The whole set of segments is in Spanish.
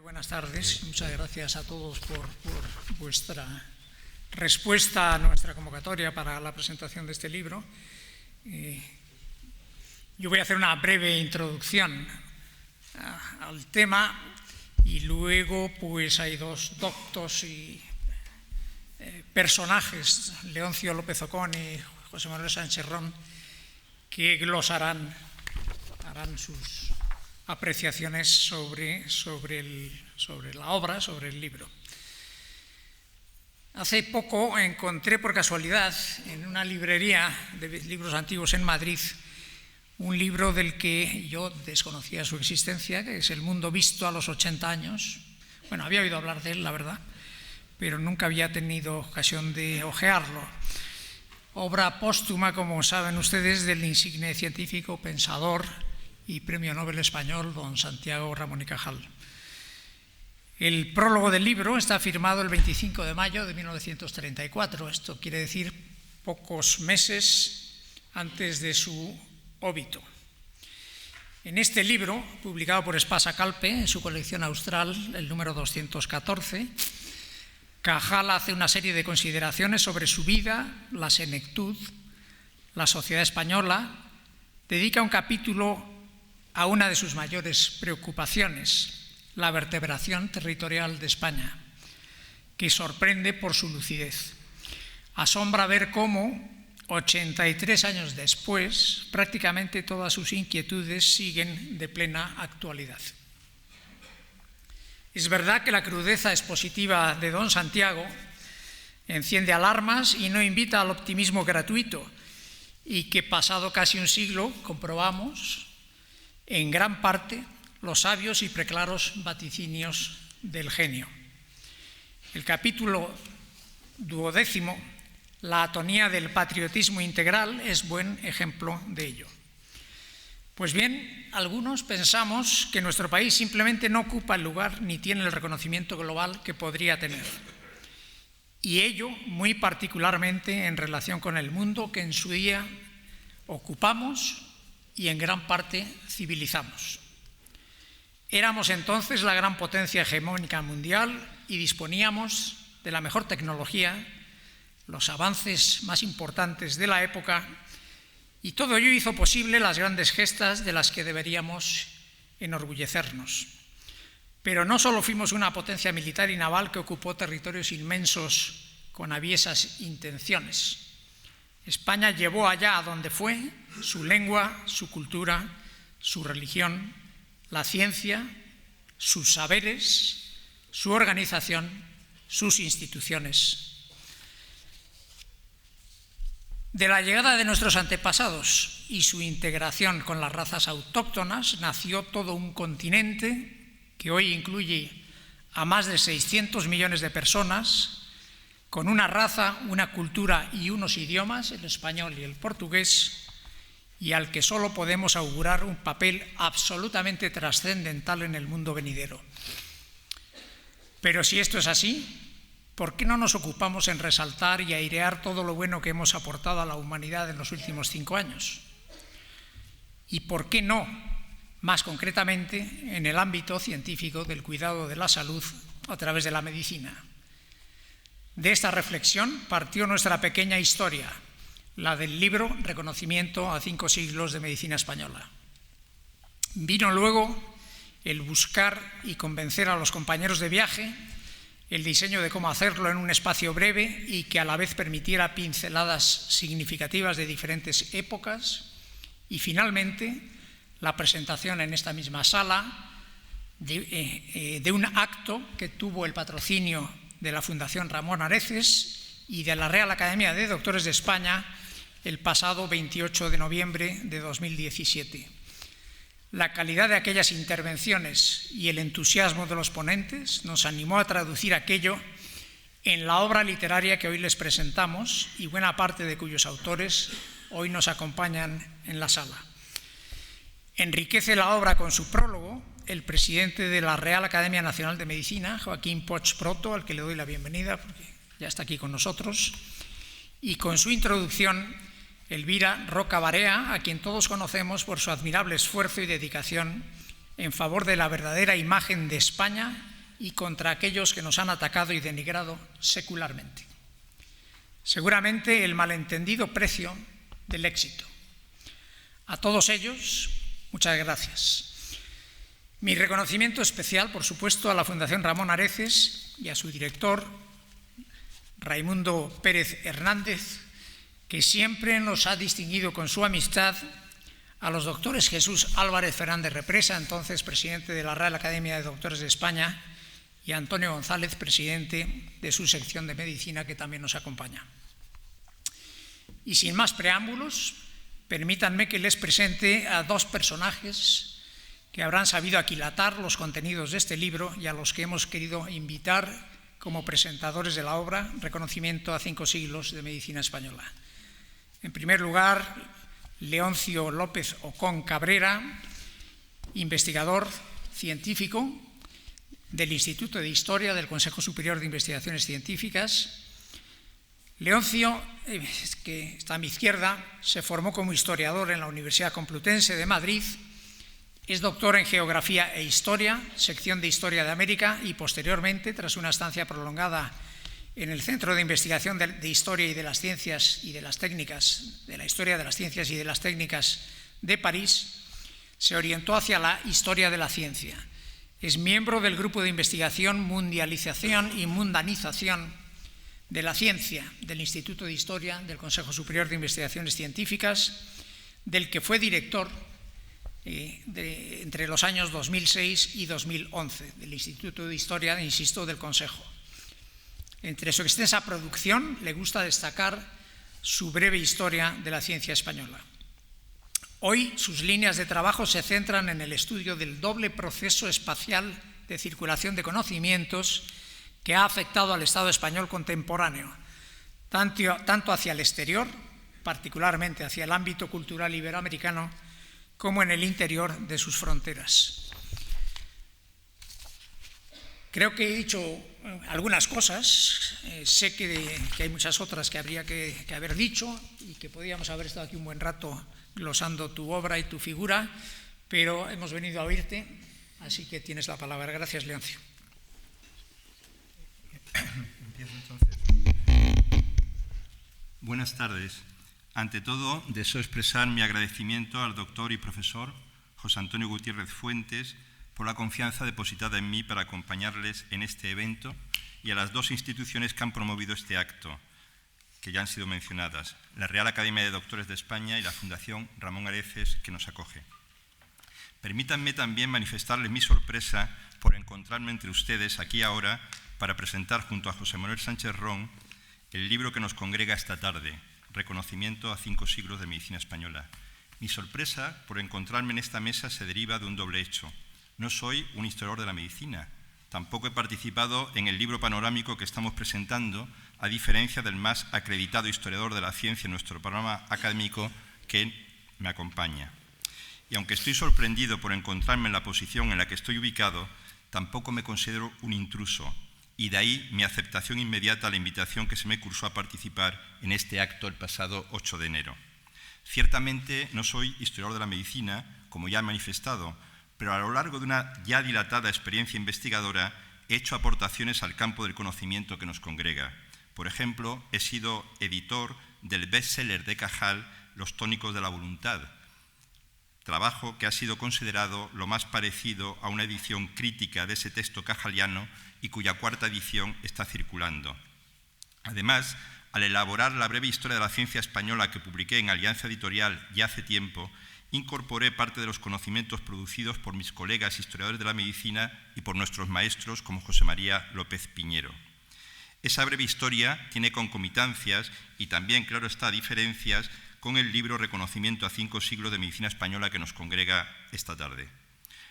Buenas tardes, muchas gracias a todos por vuestra respuesta a nuestra convocatoria para la presentación de este libro. Yo voy a hacer una breve introducción al tema y luego pues hay dos doctos y personajes, Leoncio López Ocón y José Manuel Sánchez Ron, que glosarán, harán sus apreciaciones sobre la obra, sobre el libro. Hace poco encontré por casualidad en una librería de libros antiguos en Madrid un libro del que yo desconocía su existencia, que es El mundo visto a los 80 años. Bueno, había oído hablar de él, la verdad, pero nunca había tenido ocasión de hojearlo. Obra póstuma, como saben ustedes, del insigne científico, pensador y Premio Nobel español, don Santiago Ramón y Cajal. El prólogo del libro está firmado el 25 de mayo de 1934. Esto quiere decir pocos meses antes de su óbito. En este libro, publicado por Espasa Calpe, en su colección austral, el número 214, Cajal hace una serie de consideraciones sobre su vida, la senectud, la sociedad española. Dedica un capítulo a una de sus mayores preocupaciones, la vertebración territorial de España, que sorprende por su lucidez. Asombra ver cómo, 83 años después, prácticamente todas sus inquietudes siguen de plena actualidad. Es verdad que la crudeza expositiva de don Santiago enciende alarmas y no invita al optimismo gratuito, y que pasado casi un siglo comprobamos en gran parte los sabios y preclaros vaticinios del genio. El capítulo 12, la atonía del patriotismo integral, es buen ejemplo de ello. Pues bien, algunos pensamos que nuestro país simplemente no ocupa el lugar ni tiene el reconocimiento global que podría tener. Y ello muy particularmente en relación con el mundo que en su día ocupamos y en gran parte civilizamos. Éramos entonces la gran potencia hegemónica mundial y disponíamos de la mejor tecnología, los avances más importantes de la época, y todo ello hizo posible las grandes gestas de las que deberíamos enorgullecernos. Pero no solo fuimos una potencia militar y naval que ocupó territorios inmensos con aviesas intenciones. España llevó allá a donde fue su lengua, su cultura, su religión, la ciencia, sus saberes, su organización, sus instituciones. De la llegada de nuestros antepasados y su integración con las razas autóctonas nació todo un continente que hoy incluye a más de 600 millones de personas, con una raza, una cultura y unos idiomas, el español y el portugués, y al que solo podemos augurar un papel absolutamente trascendental en el mundo venidero. Pero si esto es así, ¿por qué no nos ocupamos en resaltar y airear todo lo bueno que hemos aportado a la humanidad en los últimos 5 años? ¿Y por qué no, más concretamente, en el ámbito científico del cuidado de la salud a través de la medicina? De esta reflexión partió nuestra pequeña historia, la del libro Reconocimiento a 5 siglos de medicina española. Vino luego el buscar y convencer a los compañeros de viaje, el diseño de cómo hacerlo en un espacio breve y que a la vez permitiera pinceladas significativas de diferentes épocas, y finalmente la presentación en esta misma sala de un acto que tuvo el patrocinio de la Fundación Ramón Areces y de la Real Academia de Doctores de España el pasado 28 de noviembre de 2017. La calidad de aquellas intervenciones y el entusiasmo de los ponentes nos animó a traducir aquello en la obra literaria que hoy les presentamos y buena parte de cuyos autores hoy nos acompañan en la sala. Enriquece la obra con su prólogo el presidente de la Real Academia Nacional de Medicina, Joaquín Poch Proto, al que le doy la bienvenida porque ya está aquí con nosotros, y con su introducción Elvira Roca Barea, a quien todos conocemos por su admirable esfuerzo y dedicación en favor de la verdadera imagen de España y contra aquellos que nos han atacado y denigrado secularmente. Seguramente el malentendido precio del éxito. A todos ellos, muchas gracias. Mi reconocimiento especial, por supuesto, a la Fundación Ramón Areces y a su director, Raimundo Pérez Hernández, que siempre nos ha distinguido con su amistad, a los doctores Jesús Álvarez Fernández Represa, entonces presidente de la Real Academia de Doctores de España, y a Antonio González, presidente de su sección de Medicina, que también nos acompaña. Y sin más preámbulos, permítanme que les presente a dos personajes que habrán sabido aquilatar los contenidos de este libro y a los que hemos querido invitar como presentadores de la obra Reconocimiento a 5 siglos de Medicina Española. En primer lugar, Leoncio López Ocón Cabrera, investigador científico del Instituto de Historia del Consejo Superior de Investigaciones Científicas. Leoncio, que está a mi izquierda, se formó como historiador en la Universidad Complutense de Madrid. Es doctor en Geografía e Historia, sección de Historia de América, y posteriormente, tras una estancia prolongada en el Centro de Investigación de Historia y de las Ciencias y de las Técnicas, de la Historia de las Ciencias y de las Técnicas de París, se orientó hacia la Historia de la Ciencia. Es miembro del Grupo de Investigación, Mundialización y Mundanización de la Ciencia del Instituto de Historia del Consejo Superior de Investigaciones Científicas, del que fue director entre los años 2006 y 2011, del Instituto de Historia, insisto, del Consejo. Entre su extensa producción le gusta destacar su breve historia de la ciencia española. Hoy sus líneas de trabajo se centran en el estudio del doble proceso espacial de circulación de conocimientos que ha afectado al Estado español contemporáneo, tanto hacia el exterior, particularmente hacia el ámbito cultural iberoamericano, como en el interior de sus fronteras. Creo que he dicho algunas cosas, sé que hay muchas otras que habría que haber dicho y que podríamos haber estado aquí un buen rato glosando tu obra y tu figura, pero hemos venido a oírte, así que tienes la palabra. Gracias, Leoncio. Empiezo entonces. Buenas tardes. Ante todo, deseo expresar mi agradecimiento al doctor y profesor José Antonio Gutiérrez Fuentes por la confianza depositada en mí para acompañarles en este evento y a las dos instituciones que han promovido este acto, que ya han sido mencionadas, la Real Academia de Doctores de España y la Fundación Ramón Areces, que nos acoge. Permítanme también manifestarles mi sorpresa por encontrarme entre ustedes aquí ahora para presentar junto a José Manuel Sánchez Ron el libro que nos congrega esta tarde, Reconocimiento a 5 siglos de Medicina Española. Mi sorpresa por encontrarme en esta mesa se deriva de un doble hecho. No soy un historiador de la medicina, tampoco he participado en el libro panorámico que estamos presentando, a diferencia del más acreditado historiador de la ciencia en nuestro programa académico que me acompaña. Y aunque estoy sorprendido por encontrarme en la posición en la que estoy ubicado, tampoco me considero un intruso, y de ahí mi aceptación inmediata a la invitación que se me cursó a participar en este acto el pasado 8 de enero. Ciertamente no soy historiador de la medicina, como ya he manifestado, pero a lo largo de una ya dilatada experiencia investigadora he hecho aportaciones al campo del conocimiento que nos congrega. Por ejemplo, he sido editor del bestseller de Cajal, Los tónicos de la voluntad, trabajo que ha sido considerado lo más parecido a una edición crítica de ese texto cajaliano y cuya cuarta edición está circulando. Además, al elaborar la breve historia de la ciencia española que publiqué en Alianza Editorial ya hace tiempo, incorporé parte de los conocimientos producidos por mis colegas historiadores de la medicina y por nuestros maestros como José María López Piñero. Esa breve historia tiene concomitancias y también, claro está, diferencias con el libro Reconocimiento a 5 siglos de Medicina Española que nos congrega esta tarde.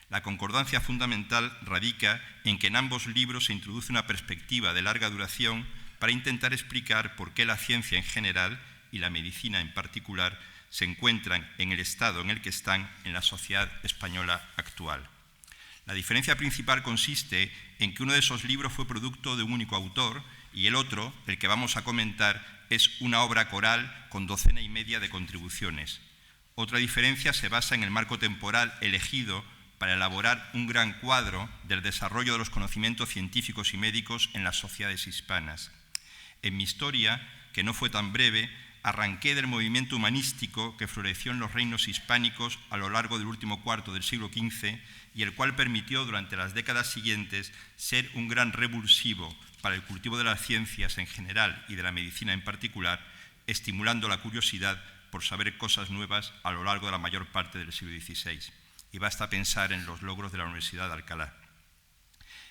La concordancia fundamental radica en que en ambos libros se introduce una perspectiva de larga duración para intentar explicar por qué la ciencia en general y la medicina en particular se encuentran en el estado en el que están en la sociedad española actual. La diferencia principal consiste en que uno de esos libros fue producto de un único autor y el otro, el que vamos a comentar, es una obra coral con 12 y media de contribuciones. Otra diferencia se basa en el marco temporal elegido para elaborar un gran cuadro del desarrollo de los conocimientos científicos y médicos en las sociedades hispanas. En mi historia, que no fue tan breve, arranqué del movimiento humanístico que floreció en los reinos hispánicos a lo largo del último cuarto del siglo XV y el cual permitió durante las décadas siguientes ser un gran revulsivo para el cultivo de las ciencias en general y de la medicina en particular, estimulando la curiosidad por saber cosas nuevas a lo largo de la mayor parte del siglo XVI. Y basta pensar en los logros de la Universidad de Alcalá.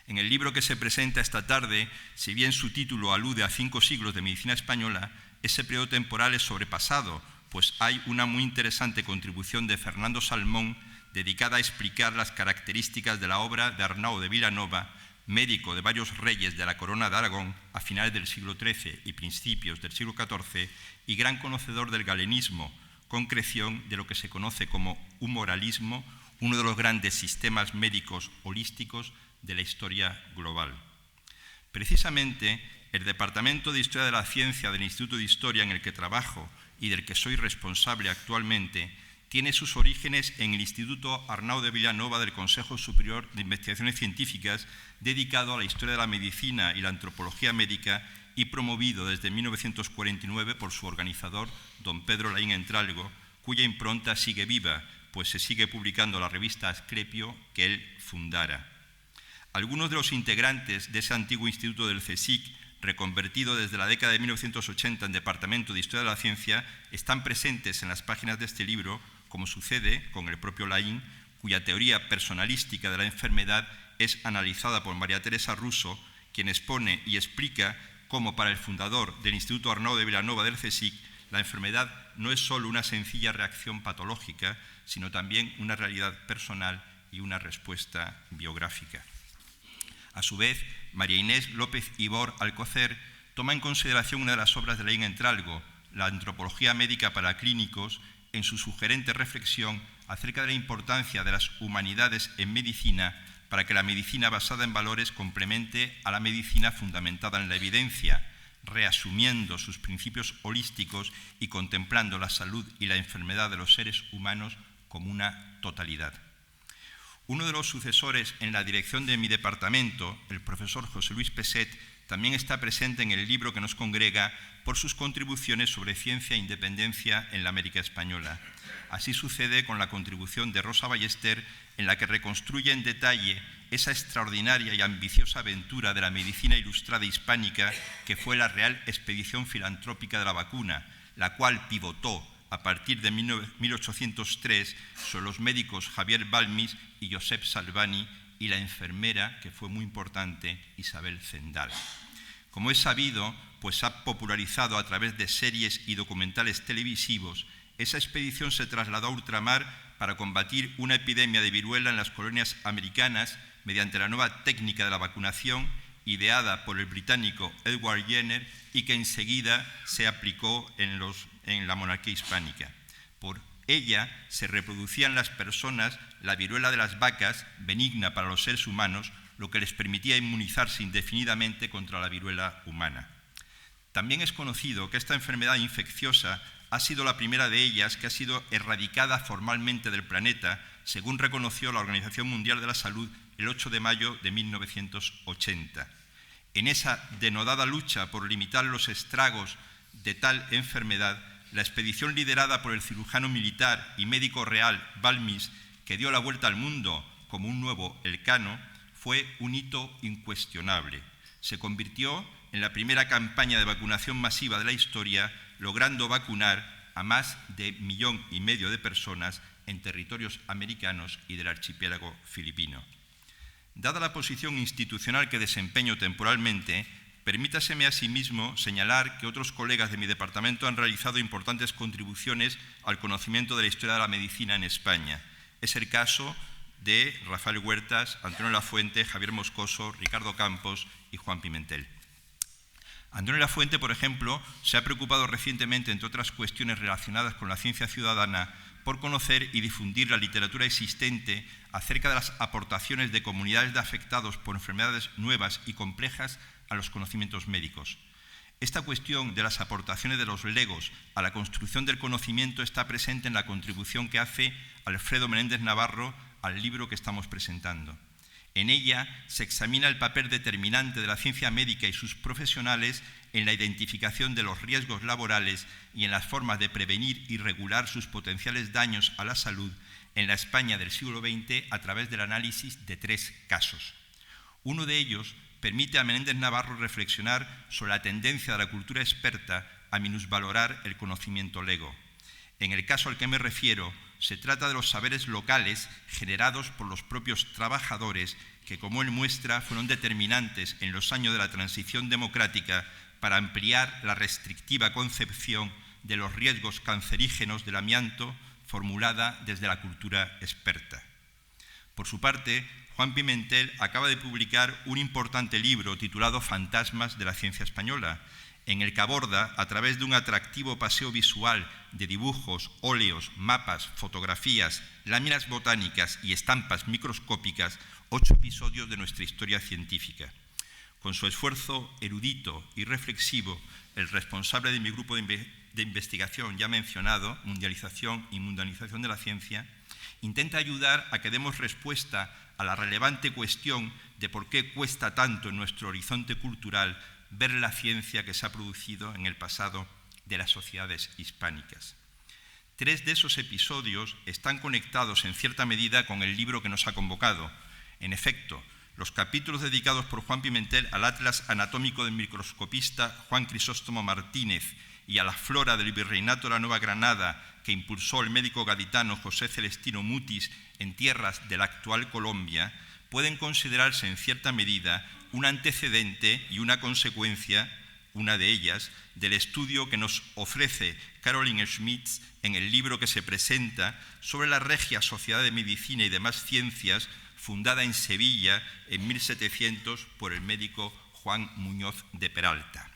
En el libro que se presenta esta tarde, si bien su título alude a 5 siglos de medicina española, ese periodo temporal es sobrepasado, pues hay una muy interesante contribución de Fernando Salmón dedicada a explicar las características de la obra de Arnau de Vilanova, médico de varios reyes de la corona de Aragón a finales del siglo XIII y principios del siglo XIV y gran conocedor del galenismo, concreción de lo que se conoce como humoralismo, uno de los grandes sistemas médicos holísticos de la historia global. Precisamente, el Departamento de Historia de la Ciencia del Instituto de Historia en el que trabajo y del que soy responsable actualmente tiene sus orígenes en el Instituto Arnau de Vilanova del Consejo Superior de Investigaciones Científicas, dedicado a la historia de la medicina y la antropología médica y promovido desde 1949 por su organizador, don Pedro Laín Entralgo, cuya impronta sigue viva, pues se sigue publicando la revista Asclepio que él fundara. Algunos de los integrantes de ese antiguo instituto del CSIC, reconvertido desde la década de 1980 en Departamento de Historia de la Ciencia, están presentes en las páginas de este libro, como sucede con el propio Laín, cuya teoría personalística de la enfermedad es analizada por María Teresa Russo, quien expone y explica cómo para el fundador del Instituto Arnau de Vilanova del CSIC la enfermedad no es solo una sencilla reacción patológica, sino también una realidad personal y una respuesta biográfica. A su vez, María Inés López Ibor Alcocer toma en consideración una de las obras de Laín Entralgo, la antropología médica para clínicos, en su sugerente reflexión acerca de la importancia de las humanidades en medicina para que la medicina basada en valores complemente a la medicina fundamentada en la evidencia, reasumiendo sus principios holísticos y contemplando la salud y la enfermedad de los seres humanos como una totalidad. Uno de los sucesores en la dirección de mi departamento, el profesor José Luis Peset, también está presente en el libro que nos congrega por sus contribuciones sobre ciencia e independencia en la América española. Así sucede con la contribución de Rosa Ballester, en la que reconstruye en detalle esa extraordinaria y ambiciosa aventura de la medicina ilustrada hispánica que fue la Real Expedición Filantrópica de la Vacuna, la cual pivotó a partir de 1803 sobre los médicos Javier Balmis y Josep Salvani y la enfermera, que fue muy importante, Isabel Zendal. Como es sabido, pues se ha popularizado a través de series y documentales televisivos, esa expedición se trasladó a ultramar para combatir una epidemia de viruela en las colonias americanas mediante la nueva técnica de la vacunación ideada por el británico Edward Jenner y que enseguida se aplicó en la monarquía hispánica. Por ella se reproducían las personas la viruela de las vacas, benigna para los seres humanos, lo que les permitía inmunizarse indefinidamente contra la viruela humana. También es conocido que esta enfermedad infecciosa ha sido la primera de ellas que ha sido erradicada formalmente del planeta, según reconoció la Organización Mundial de la Salud el 8 de mayo de 1980. En esa denodada lucha por limitar los estragos de tal enfermedad, la expedición liderada por el cirujano militar y médico real Balmis, que dio la vuelta al mundo como un nuevo Elcano, fue un hito incuestionable. Se convirtió en la primera campaña de vacunación masiva de la historia, logrando vacunar a más de 1,5 millones de personas en territorios americanos y del archipiélago filipino. Dada la posición institucional que desempeño temporalmente, permítaseme asimismo señalar que otros colegas de mi departamento han realizado importantes contribuciones al conocimiento de la historia de la medicina en España. Es el caso de Rafael Huertas, Antonio Lafuente, Javier Moscoso, Ricardo Campos y Juan Pimentel. Antonio Lafuente, por ejemplo, se ha preocupado recientemente, entre otras cuestiones relacionadas con la ciencia ciudadana, por conocer y difundir la literatura existente acerca de las aportaciones de comunidades de afectados por enfermedades nuevas y complejas a los conocimientos médicos. Esta cuestión de las aportaciones de los legos a la construcción del conocimiento está presente en la contribución que hace Alfredo Menéndez Navarro al libro que estamos presentando. En ella se examina el papel determinante de la ciencia médica y sus profesionales en la identificación de los riesgos laborales y en las formas de prevenir y regular sus potenciales daños a la salud en la España del siglo XX a través del análisis de 3 casos. Uno de ellos permite a Menéndez Navarro reflexionar sobre la tendencia de la cultura experta a minusvalorar el conocimiento lego. En el caso al que me refiero, se trata de los saberes locales generados por los propios trabajadores que, como él muestra, fueron determinantes en los años de la transición democrática para ampliar la restrictiva concepción de los riesgos cancerígenos del amianto formulada desde la cultura experta. Por su parte, Juan Pimentel acaba de publicar un importante libro titulado Fantasmas de la ciencia española, en el que aborda, a través de un atractivo paseo visual de dibujos, óleos, mapas, fotografías, láminas botánicas y estampas microscópicas, 8 episodios de nuestra historia científica. Con su esfuerzo erudito y reflexivo, el responsable de mi grupo de investigación ya mencionado, Mundialización y Mundanización de la Ciencia, intenta ayudar a que demos respuesta a la relevante cuestión de por qué cuesta tanto en nuestro horizonte cultural ver la ciencia que se ha producido en el pasado de las sociedades hispánicas. 3 de esos episodios están conectados en cierta medida con el libro que nos ha convocado. En efecto, los capítulos dedicados por Juan Pimentel al Atlas anatómico del microscopista Juan Crisóstomo Martínez y a la flora del Virreinato de la Nueva Granada que impulsó el médico gaditano José Celestino Mutis en tierras de la actual Colombia, pueden considerarse en cierta medida un antecedente y una consecuencia, una de ellas, del estudio que nos ofrece Caroline Schmitz en el libro que se presenta sobre la Regia Sociedad de Medicina y demás Ciencias, fundada en Sevilla en 1700 por el médico Juan Muñoz de Peralta.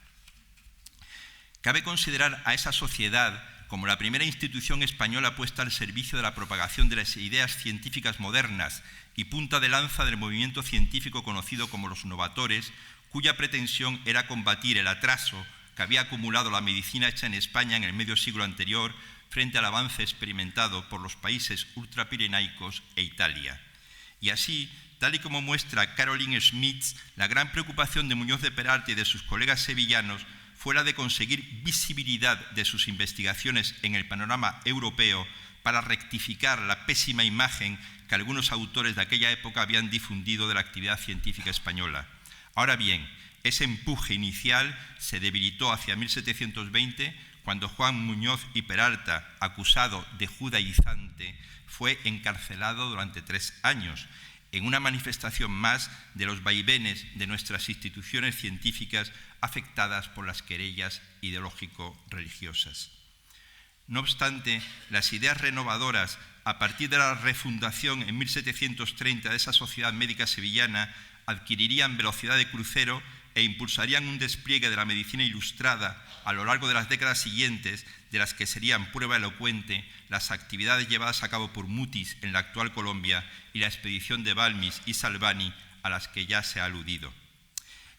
Cabe considerar a esa sociedad como la primera institución española puesta al servicio de la propagación de las ideas científicas modernas y punta de lanza del movimiento científico conocido como los novatores, cuya pretensión era combatir el atraso que había acumulado la medicina hecha en España en el medio siglo anterior frente al avance experimentado por los países ultrapirenaicos e Italia. Y así, tal y como muestra Caroline Schmitz, la gran preocupación de Muñoz de Peralta y de sus colegas sevillanos fue la de conseguir visibilidad de sus investigaciones en el panorama europeo para rectificar la pésima imagen que algunos autores de aquella época habían difundido de la actividad científica española. Ahora bien, ese empuje inicial se debilitó hacia 1720, cuando Juan Muñoz y Peralta, acusado de judaizante, fue encarcelado durante 3 años, en una manifestación más de los vaivenes de nuestras instituciones científicas afectadas por las querellas ideológico-religiosas. No obstante, las ideas renovadoras a partir de la refundación en 1730 de esa sociedad médica sevillana adquirirían velocidad de crucero e impulsarían un despliegue de la medicina ilustrada a lo largo de las décadas siguientes, de las que serían prueba elocuente las actividades llevadas a cabo por Mutis en la actual Colombia y la expedición de Balmis y Salvani a las que ya se ha aludido.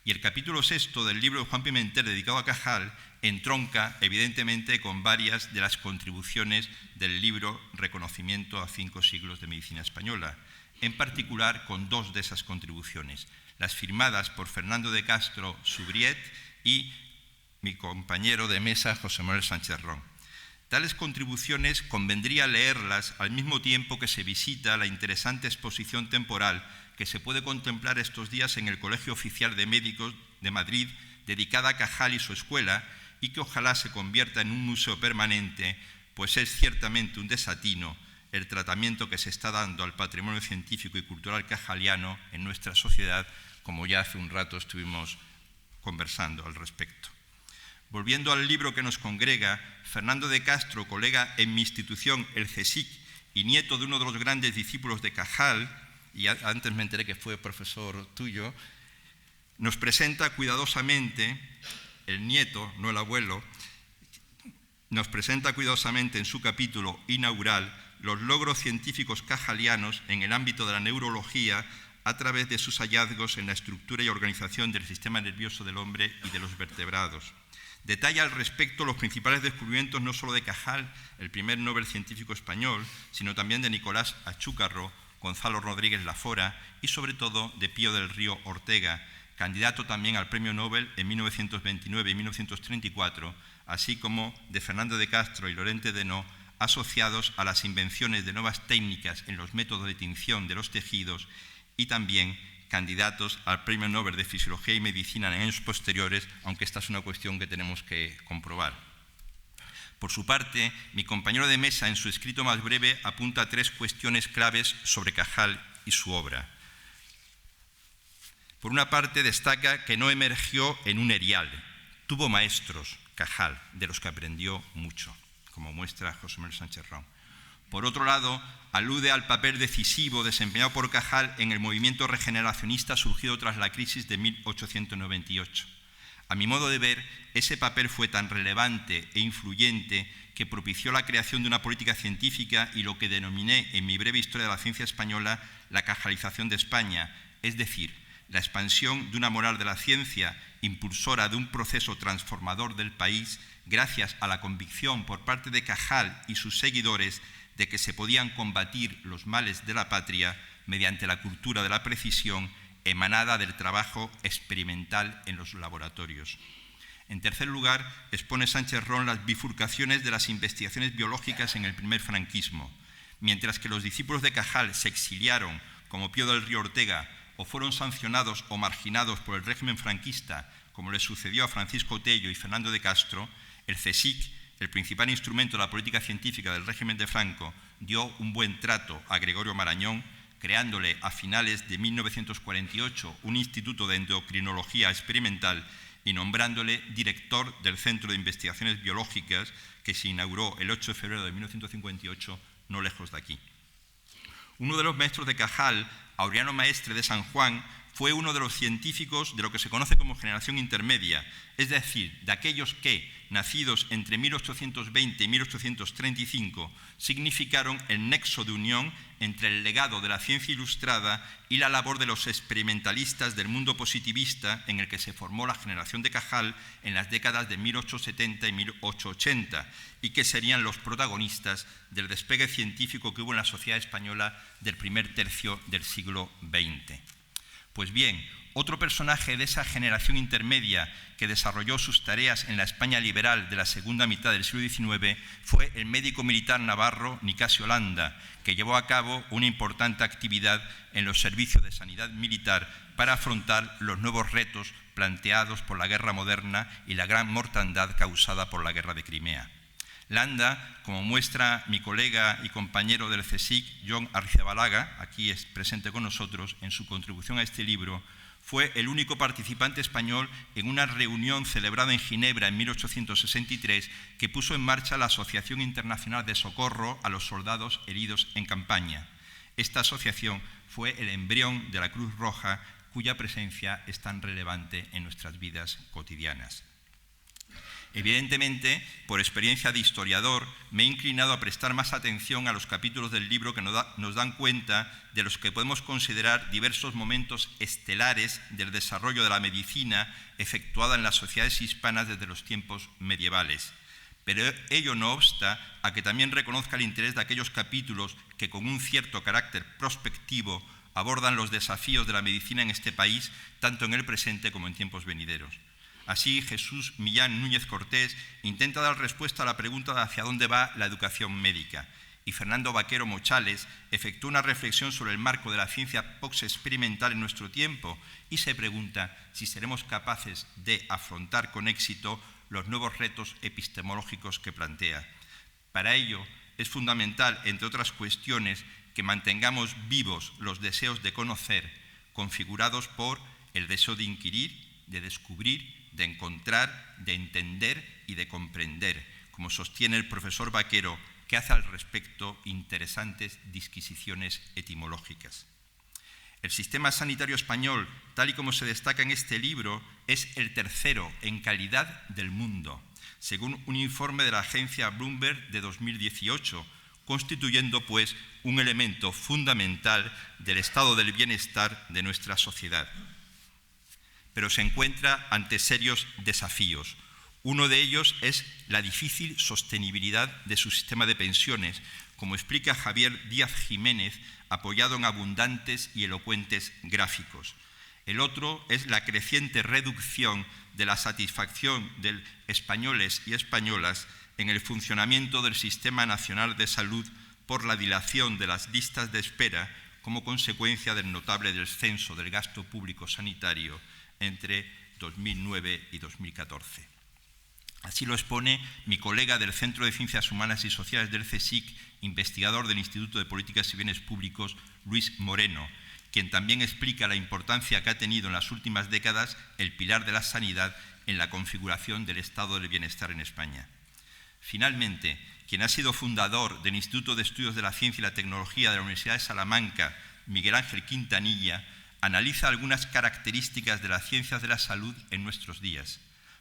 Y el capítulo 6 del libro de Juan Pimentel dedicado a Cajal entronca evidentemente con varias de las contribuciones del libro Reconocimiento a 5 siglos de medicina española, en particular con 2 de esas contribuciones, las firmadas por Fernando de Castro Subriet y mi compañero de mesa José Manuel Sánchez Ron. Tales contribuciones convendría leerlas al mismo tiempo que se visita la interesante exposición temporal que se puede contemplar estos días en el Colegio Oficial de Médicos de Madrid, dedicada a Cajal y su escuela, y que ojalá se convierta en un museo permanente, pues es ciertamente un desatino el tratamiento que se está dando al patrimonio científico y cultural cajaliano en nuestra sociedad, como ya hace un rato estuvimos conversando al respecto. Volviendo al libro que nos congrega, Fernando de Castro, colega en mi institución, el CSIC, y nieto de uno de los grandes discípulos de Cajal, y antes me enteré que fue profesor tuyo, nos presenta cuidadosamente, el nieto, no el abuelo, nos presenta cuidadosamente en su capítulo inaugural los logros científicos cajalianos en el ámbito de la neurología a través de sus hallazgos en la estructura y organización del sistema nervioso del hombre y de los vertebrados. Detalla al respecto los principales descubrimientos no solo de Cajal, el primer Nobel científico español, sino también de Nicolás Achúcarro, Gonzalo Rodríguez Lafora y sobre todo de Pío del Río Ortega, candidato también al Premio Nobel en 1929 y 1934, así como de Fernando de Castro y Lorente Denó, asociados a las invenciones de nuevas técnicas en los métodos de tinción de los tejidos y también candidatos al Premio Nobel de Fisiología y Medicina en años posteriores, aunque esta es una cuestión que tenemos que comprobar. Por su parte, mi compañero de mesa, en su escrito más breve, apunta 3 cuestiones claves sobre Cajal y su obra. Por una parte, destaca que no emergió en un erial, tuvo maestros, Cajal, de los que aprendió mucho, como muestra José Manuel Sánchez Ron. Por otro lado, alude al papel decisivo desempeñado por Cajal en el movimiento regeneracionista surgido tras la crisis de 1898. A mi modo de ver, ese papel fue tan relevante e influyente que propició la creación de una política científica y lo que denominé en mi breve historia de la ciencia española la cajalización de España, es decir, la expansión de una moral de la ciencia impulsora de un proceso transformador del país gracias a la convicción por parte de Cajal y sus seguidores de que se podían combatir los males de la patria mediante la cultura de la precisión emanada del trabajo experimental en los laboratorios. En tercer lugar, expone Sánchez Ron las bifurcaciones de las investigaciones biológicas en el primer franquismo. Mientras que los discípulos de Cajal se exiliaron, como Pío del Río Ortega, o fueron sancionados o marginados por el régimen franquista, como le sucedió a Francisco Tello y Fernando de Castro, el CSIC, el principal instrumento de la política científica del régimen de Franco, dio un buen trato a Gregorio Marañón, creándole a finales de 1948 un instituto de endocrinología experimental y nombrándole director del Centro de Investigaciones Biológicas que se inauguró el 8 de febrero de 1958, no lejos de aquí. Uno de los maestros de Cajal, Aureliano Maestre de San Juan, fue uno de los científicos de lo que se conoce como generación intermedia, es decir, de aquellos que, nacidos entre 1820 y 1835, significaron el nexo de unión entre el legado de la ciencia ilustrada y la labor de los experimentalistas del mundo positivista en el que se formó la generación de Cajal en las décadas de 1870 y 1880, y que serían los protagonistas del despegue científico que hubo en la sociedad española del primer tercio del siglo XX. Pues bien, otro personaje de esa generación intermedia que desarrolló sus tareas en la España liberal de la segunda mitad del siglo XIX fue el médico militar navarro Nicasio Landa, que llevó a cabo una importante actividad en los servicios de sanidad militar para afrontar los nuevos retos planteados por la guerra moderna y la gran mortandad causada por la guerra de Crimea. Landa, como muestra mi colega y compañero del CSIC, John Arrizabalaga, aquí es presente con nosotros, en su contribución a este libro, fue el único participante español en una reunión celebrada en Ginebra en 1863 que puso en marcha la Asociación Internacional de Socorro a los Soldados Heridos en Campaña. Esta asociación fue el embrión de la Cruz Roja, cuya presencia es tan relevante en nuestras vidas cotidianas. Evidentemente, por experiencia de historiador, me he inclinado a prestar más atención a los capítulos del libro que nos dan cuenta de los que podemos considerar diversos momentos estelares del desarrollo de la medicina efectuada en las sociedades hispanas desde los tiempos medievales. Pero ello no obsta a que también reconozca el interés de aquellos capítulos que con un cierto carácter prospectivo abordan los desafíos de la medicina en este país, tanto en el presente como en tiempos venideros. Así, Jesús Millán Núñez Cortés intenta dar respuesta a la pregunta de hacia dónde va la educación médica, y Fernando Vaquero Mochales efectúa una reflexión sobre el marco de la ciencia post-experimental en nuestro tiempo y se pregunta si seremos capaces de afrontar con éxito los nuevos retos epistemológicos que plantea. Para ello, es fundamental, entre otras cuestiones, que mantengamos vivos los deseos de conocer, configurados por el deseo de inquirir, de descubrir, de encontrar, de entender y de comprender, como sostiene el profesor Vaquero, que hace al respecto interesantes disquisiciones etimológicas. El sistema sanitario español, tal y como se destaca en este libro, es el tercero en calidad del mundo, según un informe de la agencia Bloomberg de 2018, constituyendo, pues, un elemento fundamental del estado del bienestar de nuestra sociedad. Pero se encuentra ante serios desafíos. Uno de ellos es la difícil sostenibilidad de su sistema de pensiones, como explica Javier Díaz Jiménez, apoyado en abundantes y elocuentes gráficos. El otro es la creciente reducción de la satisfacción de españoles y españolas en el funcionamiento del Sistema Nacional de Salud por la dilación de las listas de espera como consecuencia del notable descenso del gasto público sanitario entre 2009 y 2014. Así lo expone mi colega del Centro de Ciencias Humanas y Sociales del CSIC, investigador del Instituto de Políticas y Bienes Públicos, Luis Moreno, quien también explica la importancia que ha tenido en las últimas décadas el pilar de la sanidad en la configuración del estado del bienestar en España. Finalmente, quien ha sido fundador del Instituto de Estudios de la Ciencia y la Tecnología de la Universidad de Salamanca, Miguel Ángel Quintanilla, analiza algunas características de las ciencias de la salud en nuestros días.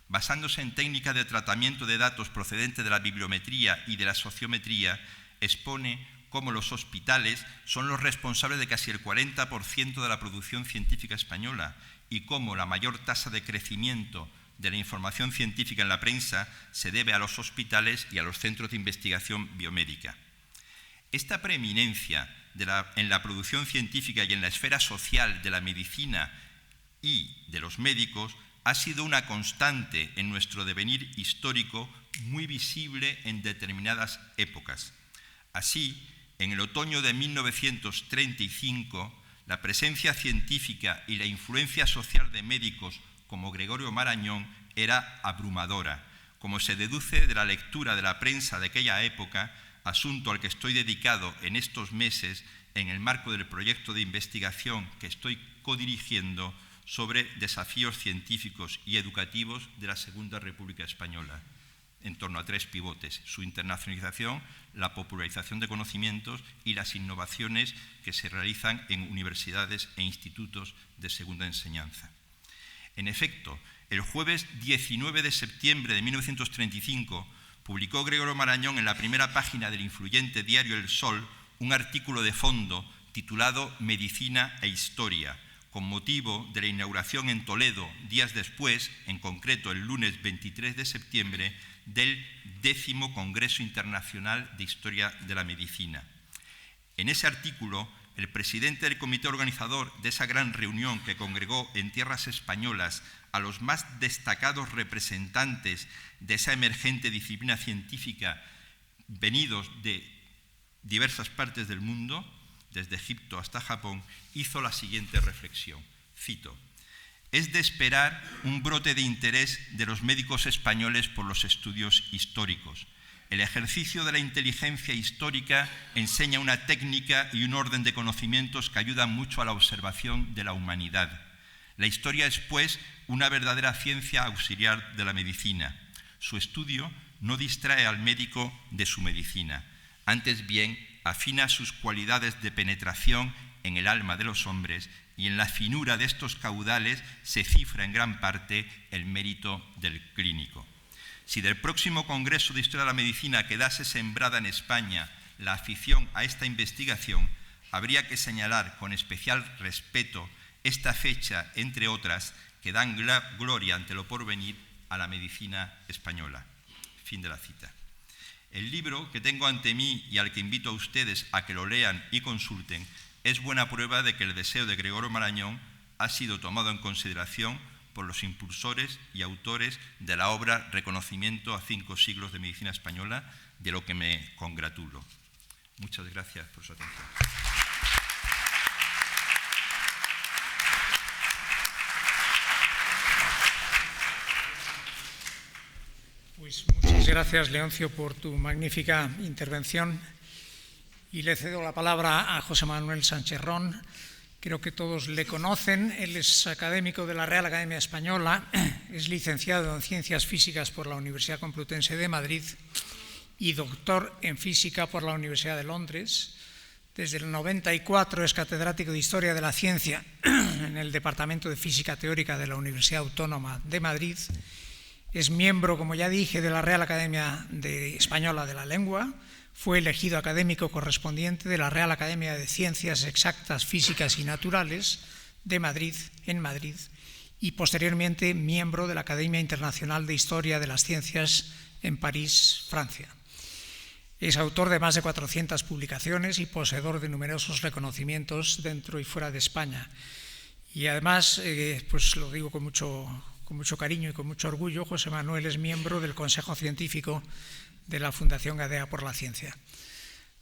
Basándose en técnicas de tratamiento de datos procedentes de la bibliometría y de la sociometría, expone cómo los hospitales son los responsables de casi el 40% de la producción científica española y cómo la mayor tasa de crecimiento de la información científica en la prensa se debe a los hospitales y a los centros de investigación biomédica. Esta preeminencia en la producción científica y en la esfera social de la medicina y de los médicos ha sido una constante en nuestro devenir histórico muy visible en determinadas épocas. Así, en el otoño de 1935, la presencia científica y la influencia social de médicos como Gregorio Marañón era abrumadora, como se deduce de la lectura de la prensa de aquella época, asunto al que estoy dedicado en estos meses en el marco del proyecto de investigación que estoy codirigiendo sobre desafíos científicos y educativos de la Segunda República Española, en torno a 3 pivotes: su internacionalización, la popularización de conocimientos y las innovaciones que se realizan en universidades e institutos de segunda enseñanza. En efecto, el jueves 19 de septiembre de 1935 publicó Gregorio Marañón en la primera página del influyente diario El Sol un artículo de fondo titulado Medicina e Historia, con motivo de la inauguración en Toledo, días después, en concreto el lunes 23 de septiembre, del 10º Congreso Internacional de Historia de la Medicina. En ese artículo, el presidente del comité organizador de esa gran reunión que congregó en tierras españolas a los más destacados representantes de esa emergente disciplina científica venidos de diversas partes del mundo, desde Egipto hasta Japón, hizo la siguiente reflexión. Cito: «Es de esperar un brote de interés de los médicos españoles por los estudios históricos. El ejercicio de la inteligencia histórica enseña una técnica y un orden de conocimientos que ayudan mucho a la observación de la humanidad. La historia es, pues, una verdadera ciencia auxiliar de la medicina. Su estudio no distrae al médico de su medicina, antes bien afina sus cualidades de penetración en el alma de los hombres, y en la finura de estos caudales se cifra en gran parte el mérito del clínico. Si del próximo Congreso de Historia de la Medicina quedase sembrada en España la afición a esta investigación, habría que señalar con especial respeto esta fecha, entre otras, que dan gloria ante lo porvenir a la medicina española». Fin de la cita. El libro que tengo ante mí y al que invito a ustedes a que lo lean y consulten es buena prueba de que el deseo de Gregorio Marañón ha sido tomado en consideración por los impulsores y autores de la obra Reconocimiento a 5 siglos de medicina española, de lo que me congratulo. Muchas gracias por su atención. Pues muchas gracias, Leoncio, por tu magnífica intervención. Y le cedo la palabra a José Manuel Sánchez Ron. Creo que todos le conocen. Él es académico de la Real Academia Española, es licenciado en Ciencias Físicas por la Universidad Complutense de Madrid y doctor en Física por la Universidad de Londres. Desde el 94 es catedrático de Historia de la Ciencia en el Departamento de Física Teórica de la Universidad Autónoma de Madrid. Es miembro, como ya dije, de la Real Academia Española de la Lengua. Fue elegido académico correspondiente de la Real Academia de Ciencias Exactas, Físicas y Naturales de Madrid, en Madrid, y posteriormente miembro de la Academia Internacional de Historia de las Ciencias en París, Francia. Es autor de más de 400 publicaciones y poseedor de numerosos reconocimientos dentro y fuera de España. Y además, pues lo digo con mucho cariño y con mucho orgullo, José Manuel es miembro del Consejo Científico de la Fundación Gadea por la Ciencia.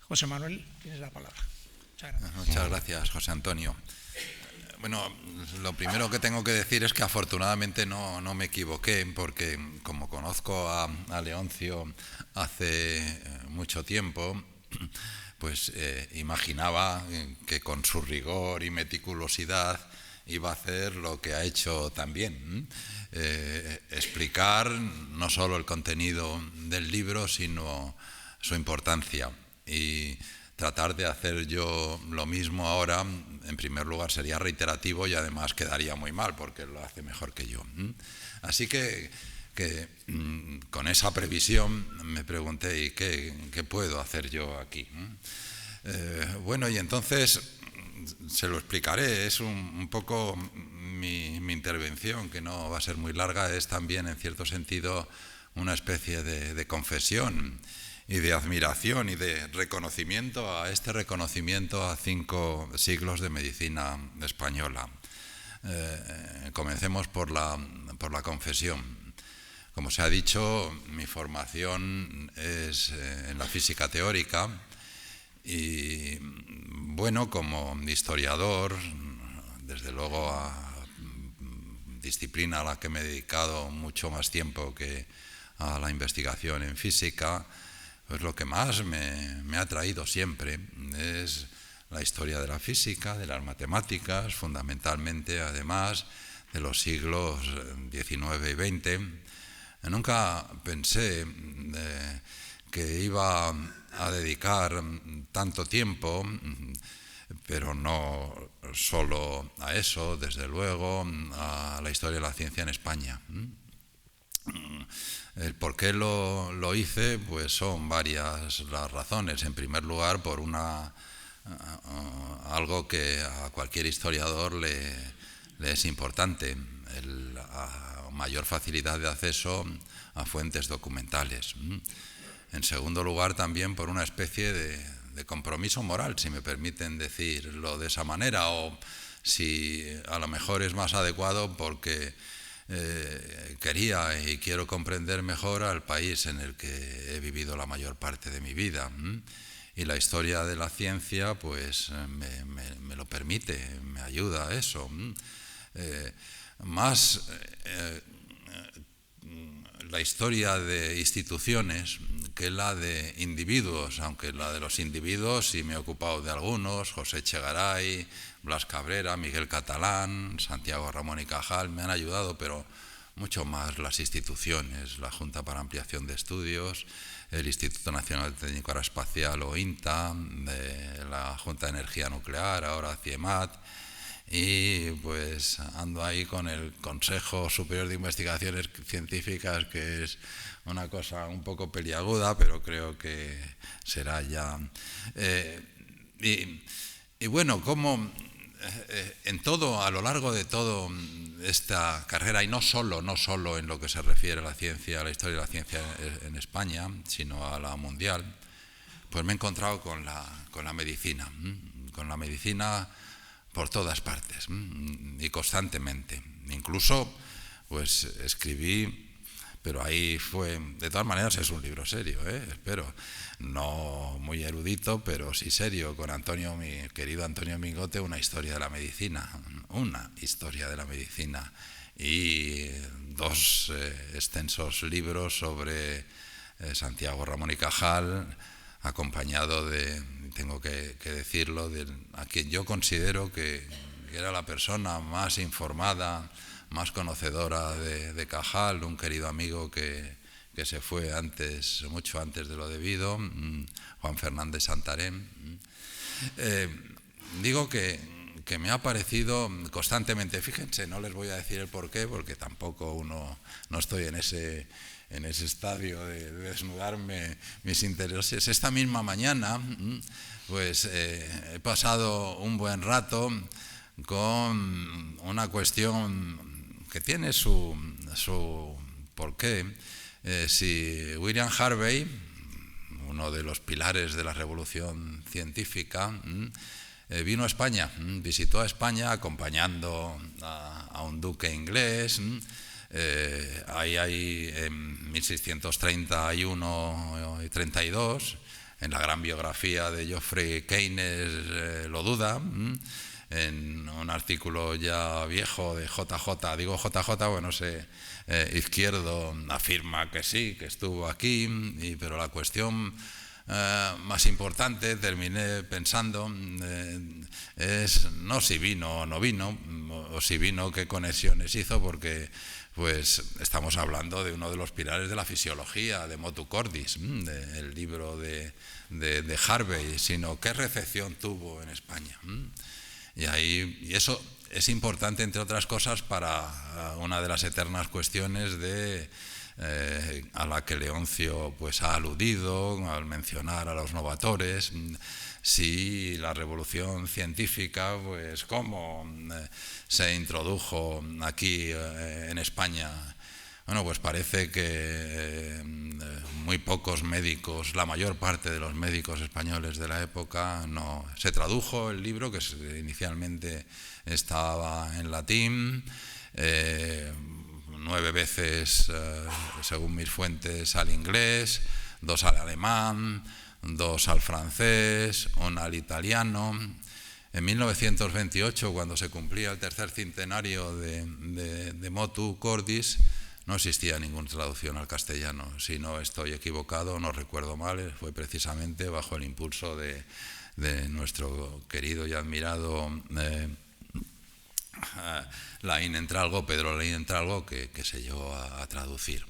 José Manuel, tienes la palabra. Muchas gracias, José Antonio. Bueno, lo primero que tengo que decir es que afortunadamente no me equivoqué, porque como conozco a Leoncio hace mucho tiempo, pues imaginaba que con su rigor y meticulosidad iba a hacer lo que ha hecho también, explicar no solo el contenido del libro, sino su importancia. Y tratar de hacer yo lo mismo ahora, en primer lugar, sería reiterativo y además quedaría muy mal porque lo hace mejor que yo. Así que con esa previsión me pregunté, ¿y qué puedo hacer yo aquí? Bueno, y entonces se lo explicaré. Es un poco mi intervención, que no va a ser muy larga, es también en cierto sentido una especie de confesión y de admiración y de reconocimiento a 5 siglos de medicina española. Comencemos por la confesión. Como se ha dicho, mi formación es en la física teórica y, bueno, como historiador, desde luego disciplina a la que me he dedicado mucho más tiempo que a la investigación en física, pues lo que más me ha atraído siempre es la historia de la física, de las matemáticas, fundamentalmente, además, de los siglos XIX y XX. Nunca pensé que iba a dedicar tanto tiempo, pero no solo a eso, desde luego, a la historia de la ciencia en España. El por qué lo hice, pues son varias las razones. En primer lugar, por algo que a cualquier historiador le es importante, la mayor facilidad de acceso a fuentes documentales. En segundo lugar, también por una especie de compromiso moral, si me permiten decirlo de esa manera, o si a lo mejor es más adecuado porque quería y quiero comprender mejor al país en el que he vivido la mayor parte de mi vida. Y la historia de la ciencia pues me lo permite, me ayuda a eso. Más la historia de instituciones que la de individuos, aunque la de los individuos sí me he ocupado de algunos: José Echegaray, Blas Cabrera, Miguel Catalán, Santiago Ramón y Cajal, me han ayudado, pero mucho más las instituciones, la Junta para Ampliación de Estudios, el Instituto Nacional Técnico Aeroespacial o INTA, la Junta de Energía Nuclear, ahora CIEMAT, y pues ando ahí con el Consejo Superior de Investigaciones Científicas, que es una cosa un poco peliaguda, pero creo que será ya. Y bueno, como a lo largo de toda esta carrera, y no solo en lo que se refiere a la ciencia, a la historia de la ciencia en España, sino a la mundial, pues me he encontrado con la medicina por todas partes y constantemente. Incluso pues escribí, pero ahí fue, de todas maneras es un libro serio, espero, no muy erudito, pero sí serio, con mi querido Antonio Mingote, una historia de la medicina, y 2 extensos libros sobre Santiago Ramón y Cajal, acompañado de, tengo que decirlo, a quien yo considero que era la persona más informada, más conocedora de Cajal, un querido amigo que se fue mucho antes de lo debido, Juan Fernández Santarém. Digo que me ha parecido constantemente, fíjense, no les voy a decir el porqué, porque tampoco no estoy en ese estadio de desnudarme mis intereses. Esta misma mañana pues he pasado un buen rato con una cuestión que tiene su porqué. Si William Harvey, uno de los pilares de la revolución científica, vino a España, visitó a España acompañando a un duque inglés. Ahí hay en 1631 y 32, en la gran biografía de Geoffrey Keynes lo duda, en un artículo ya viejo de JJ, digo JJ, bueno, Izquierdo afirma que sí, que estuvo aquí, pero la cuestión más importante, terminé pensando, es no si vino o no vino, o si vino, qué conexiones hizo, porque pues estamos hablando de uno de los pilares de la fisiología, de Motu Cordis, el libro de Harvey, sino qué recepción tuvo en España. Y eso es importante, entre otras cosas, para una de las eternas cuestiones a la que Leoncio pues ha aludido al mencionar a los novatores, si la revolución científica, pues cómo se introdujo aquí en España. Bueno, pues parece que muy pocos médicos, la mayor parte de los médicos españoles de la época, no. Se tradujo el libro, que inicialmente estaba en latín, 9 veces, según mis fuentes, al inglés, 2 al alemán, 2 al francés, 1 al italiano. En 1928, cuando se cumplía el tercer centenario de Motu Cordis, no existía ninguna traducción al castellano. Si no estoy equivocado, no recuerdo mal, fue precisamente bajo el impulso de nuestro querido y admirado Pedro Laín Entralgo, que se llegó a traducir.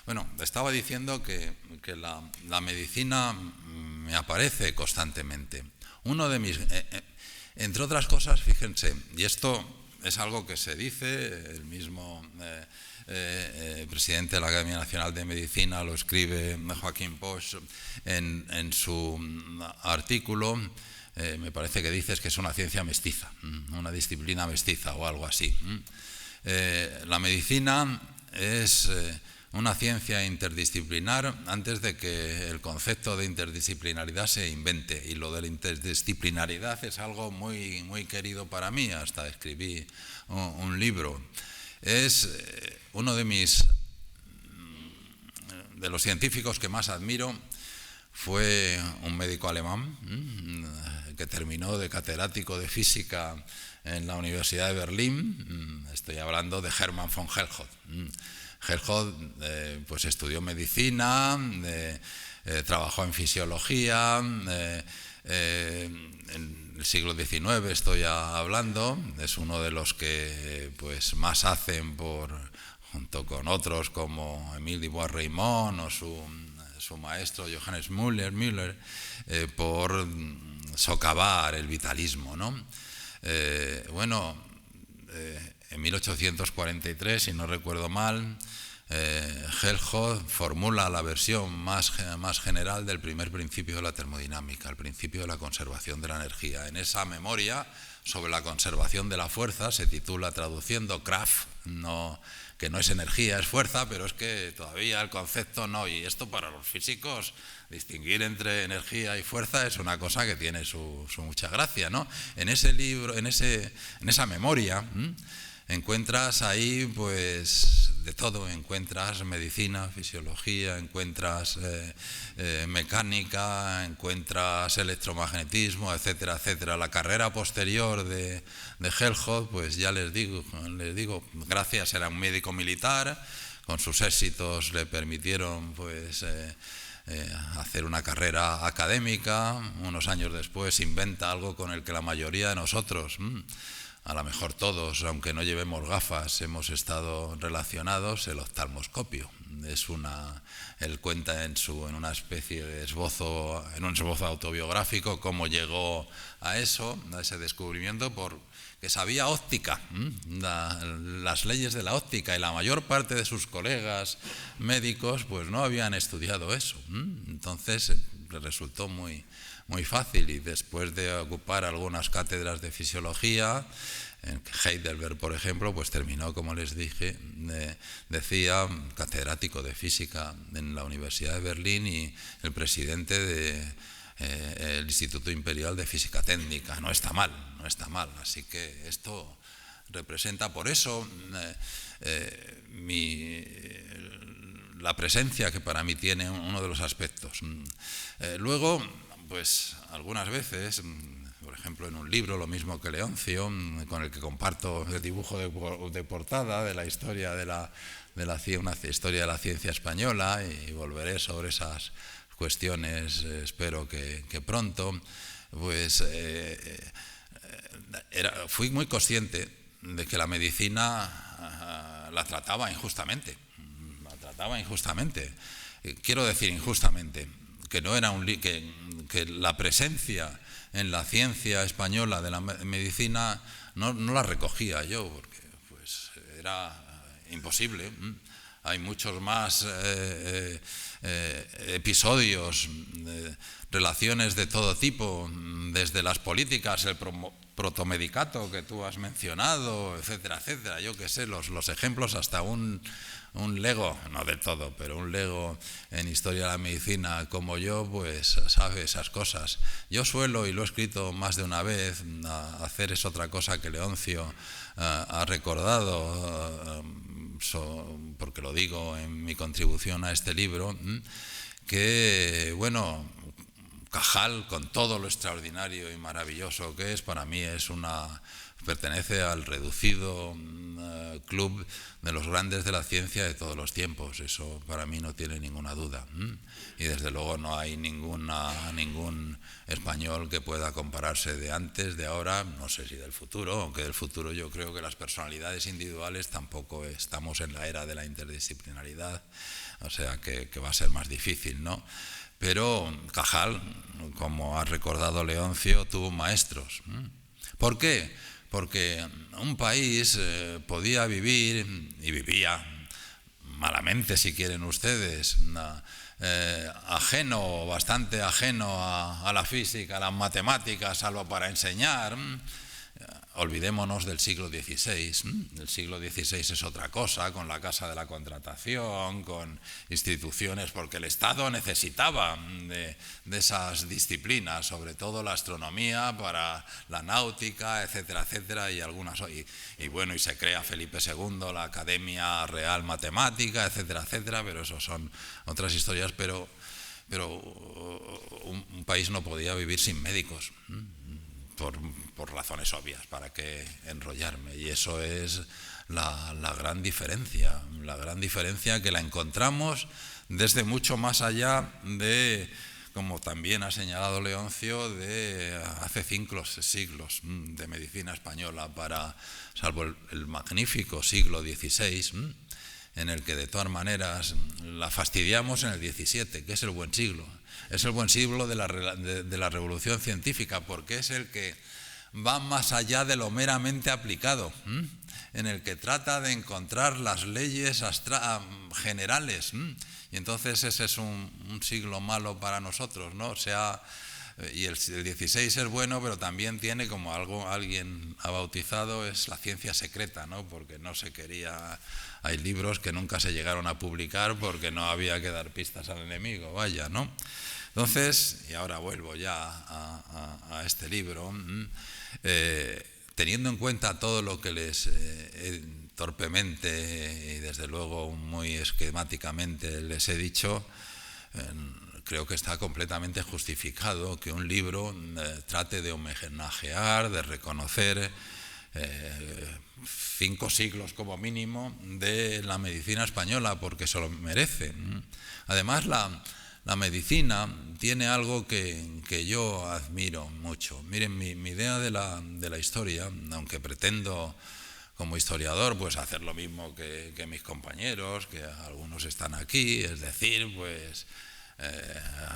Bueno, estaba diciendo que la medicina me aparece constantemente. Uno de mis, entre otras cosas, fíjense, y esto es algo que se dice, el mismo presidente de la Academia Nacional de Medicina lo escribe Joaquín Posch en su artículo. Me parece que dices que es una ciencia mestiza, una disciplina mestiza o algo así. La medicina es una ciencia interdisciplinar antes de que el concepto de interdisciplinaridad se invente, y lo de la interdisciplinaridad es algo muy, muy querido para mí, hasta escribí un libro. Es uno de los científicos que más admiro. Fue un médico alemán que terminó de catedrático de física en la Universidad de Berlín. Estoy hablando de Hermann von Helmholtz. Helmholtz pues estudió medicina, trabajó en fisiología, en el siglo XIX estoy hablando. Es uno de los que pues más hacen junto con otros como Émile Dubois-Reymond o su maestro Johannes Müller, por socavar el vitalismo, ¿no? En 1843, si no recuerdo mal, Helmholtz formula la versión más general del primer principio de la termodinámica, el principio de la conservación de la energía. En esa memoria sobre la conservación de la fuerza se titula, traduciendo, Kraft, que no es energía, es fuerza, pero es que todavía el concepto no, y esto para los físicos, distinguir entre energía y fuerza es una cosa que tiene su mucha gracia, ¿no? En ese libro, en esa memoria, encuentras ahí pues de todo, encuentras medicina, fisiología, encuentras mecánica, encuentras electromagnetismo, etcétera, etcétera. La carrera posterior de Helmholtz, pues ya les digo, gracias, era un médico militar, con sus éxitos le permitieron pues hacer una carrera académica. Unos años después inventa algo con el que la mayoría de nosotros, a lo mejor todos, aunque no llevemos gafas, hemos estado relacionados, el oftalmoscopio. Él cuenta en una especie de esbozo, en un esbozo autobiográfico, cómo llegó a eso, a ese descubrimiento, porque sabía óptica, las leyes de la óptica, y la mayor parte de sus colegas médicos pues no habían estudiado eso. Entonces le resultó muy, muy fácil, y después de ocupar algunas cátedras de fisiología, en Heidelberg, por ejemplo, pues terminó, como les dije, decía, catedrático de física en la Universidad de Berlín y el presidente del Instituto Imperial de Física Técnica. No está mal, no está mal. Así que esto representa, por eso, la presencia que para mí tiene uno de los aspectos. Luego, pues algunas veces, por ejemplo, en un libro, lo mismo que Leoncio, con el que comparto el dibujo de portada de la historia una historia de la ciencia española, y volveré sobre esas cuestiones, espero que pronto, pues fui muy consciente de que la medicina la trataba injustamente. Quiero decir injustamente, que no era que la presencia en la ciencia española de la medicina no la recogía yo, porque pues era imposible. Hay muchos más episodios, relaciones de todo tipo, desde las políticas, el protomedicato que tú has mencionado, etcétera, etcétera. Yo qué sé, los ejemplos, hasta un lego, no del todo, pero un lego en historia de la medicina como yo, pues sabe esas cosas. Yo suelo, y lo he escrito más de una vez, hacer es otra cosa que Leoncio ha recordado, porque lo digo en mi contribución a este libro, que, bueno, Cajal, con todo lo extraordinario y maravilloso que es, para mí pertenece al reducido club de los grandes de la ciencia de todos los tiempos. Eso para mí no tiene ninguna duda. Y desde luego no hay ningún español que pueda compararse de antes, de ahora, no sé si del futuro, aunque del futuro yo creo que las personalidades individuales tampoco estamos en la era de la interdisciplinaridad, o sea que va a ser más difícil, ¿no? Pero Cajal, como ha recordado Leoncio, tuvo maestros. ¿Por qué? Porque un país podía vivir, y vivía malamente, si quieren ustedes, bastante ajeno a la física, a las matemáticas, salvo para enseñar. Olvidémonos del siglo XVI. El siglo XVI es otra cosa, con la Casa de la Contratación, con instituciones, porque el Estado necesitaba de esas disciplinas, sobre todo la astronomía, para la náutica, etcétera, etcétera, y algunas. Y bueno, y se crea Felipe II, la Academia Real Matemática, etcétera, etcétera, pero eso son otras historias. Pero un país no podía vivir sin médicos. Por razones obvias, para qué enrollarme, y eso es la gran diferencia que la encontramos desde mucho más allá de, como también ha señalado Leoncio, de hace 5 siglos de medicina española, salvo el magnífico siglo XVI, en el que de todas maneras la fastidiamos en el XVII, que es el buen siglo. Es el buen siglo de la revolución científica, porque es el que va más allá de lo meramente aplicado, en el que trata de encontrar las leyes generales. Y entonces ese es un siglo malo para nosotros, ¿no? Y el XVI es bueno, pero también tiene, como alguien ha bautizado, es la ciencia secreta, ¿no? Porque no se quería. Hay libros que nunca se llegaron a publicar porque no había que dar pistas al enemigo, vaya, ¿no? Entonces, y ahora vuelvo ya a este libro, teniendo en cuenta todo lo que les torpemente y desde luego muy esquemáticamente les he dicho, creo que está completamente justificado que un libro trate de homenajear, de reconocer 5 siglos como mínimo de la medicina española, porque se lo merece. Además, la medicina tiene algo que yo admiro mucho. Miren, mi idea de la historia, aunque pretendo como historiador pues hacer lo mismo que mis compañeros, que algunos están aquí, es decir, pues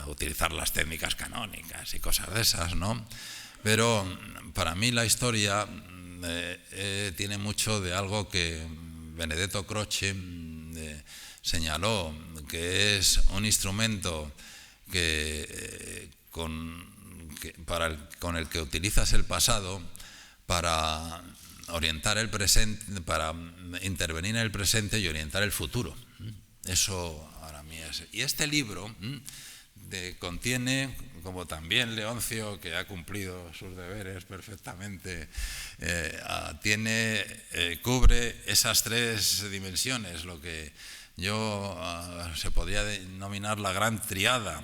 utilizar las técnicas canónicas y cosas de esas, ¿no? Pero para mí la historia tiene mucho de algo que Benedetto Croce señaló, que es un instrumento que con con el que utilizas el pasado para orientar el presente, para intervenir en el presente y orientar el futuro. Eso para mí es. Y este libro contiene, como también Leoncio, que ha cumplido sus deberes perfectamente, cubre esas tres dimensiones, lo que se podría denominar la gran triada.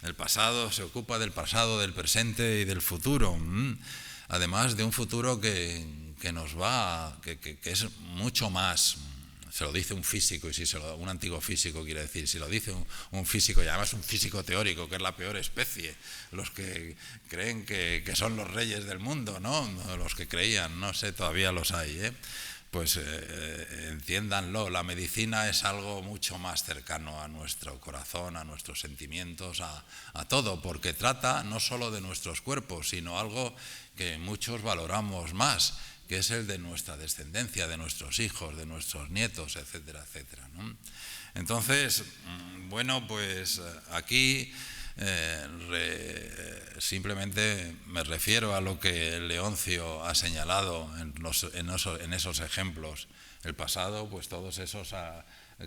El pasado se ocupa del pasado, del presente y del futuro. Además de un futuro que es mucho más. Se lo dice un físico, un antiguo físico quiere decir, si lo dice un físico, y además un físico teórico, que es la peor especie, los que creen que son los reyes del mundo, ¿no? Los que creían, no sé, todavía los hay, pues entiéndanlo, la medicina es algo mucho más cercano a nuestro corazón, a nuestros sentimientos, a todo, porque trata no solo de nuestros cuerpos, sino algo que muchos valoramos más, que es el de nuestra descendencia, de nuestros hijos, de nuestros nietos, etcétera, etcétera, ¿no? Entonces, bueno, pues aquí simplemente me refiero a lo que Leoncio ha señalado en esos ejemplos. El pasado, pues todos esos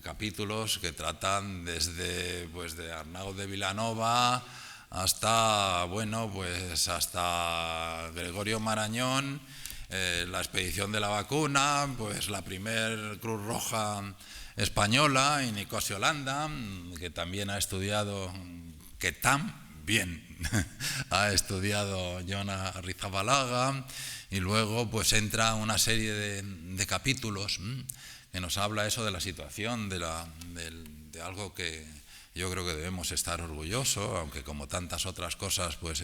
capítulos que tratan desde de Arnau de Vilanova hasta, bueno, pues hasta Gregorio Marañón, la expedición de la vacuna, pues la primer Cruz Roja española y Nicosio Landa, que también ha estudiado, que tan bien ha estudiado Jon Arrizabalaga, y luego pues entra una serie de capítulos que nos habla eso de la situación, de algo que yo creo que debemos estar orgullosos, aunque como tantas otras cosas pues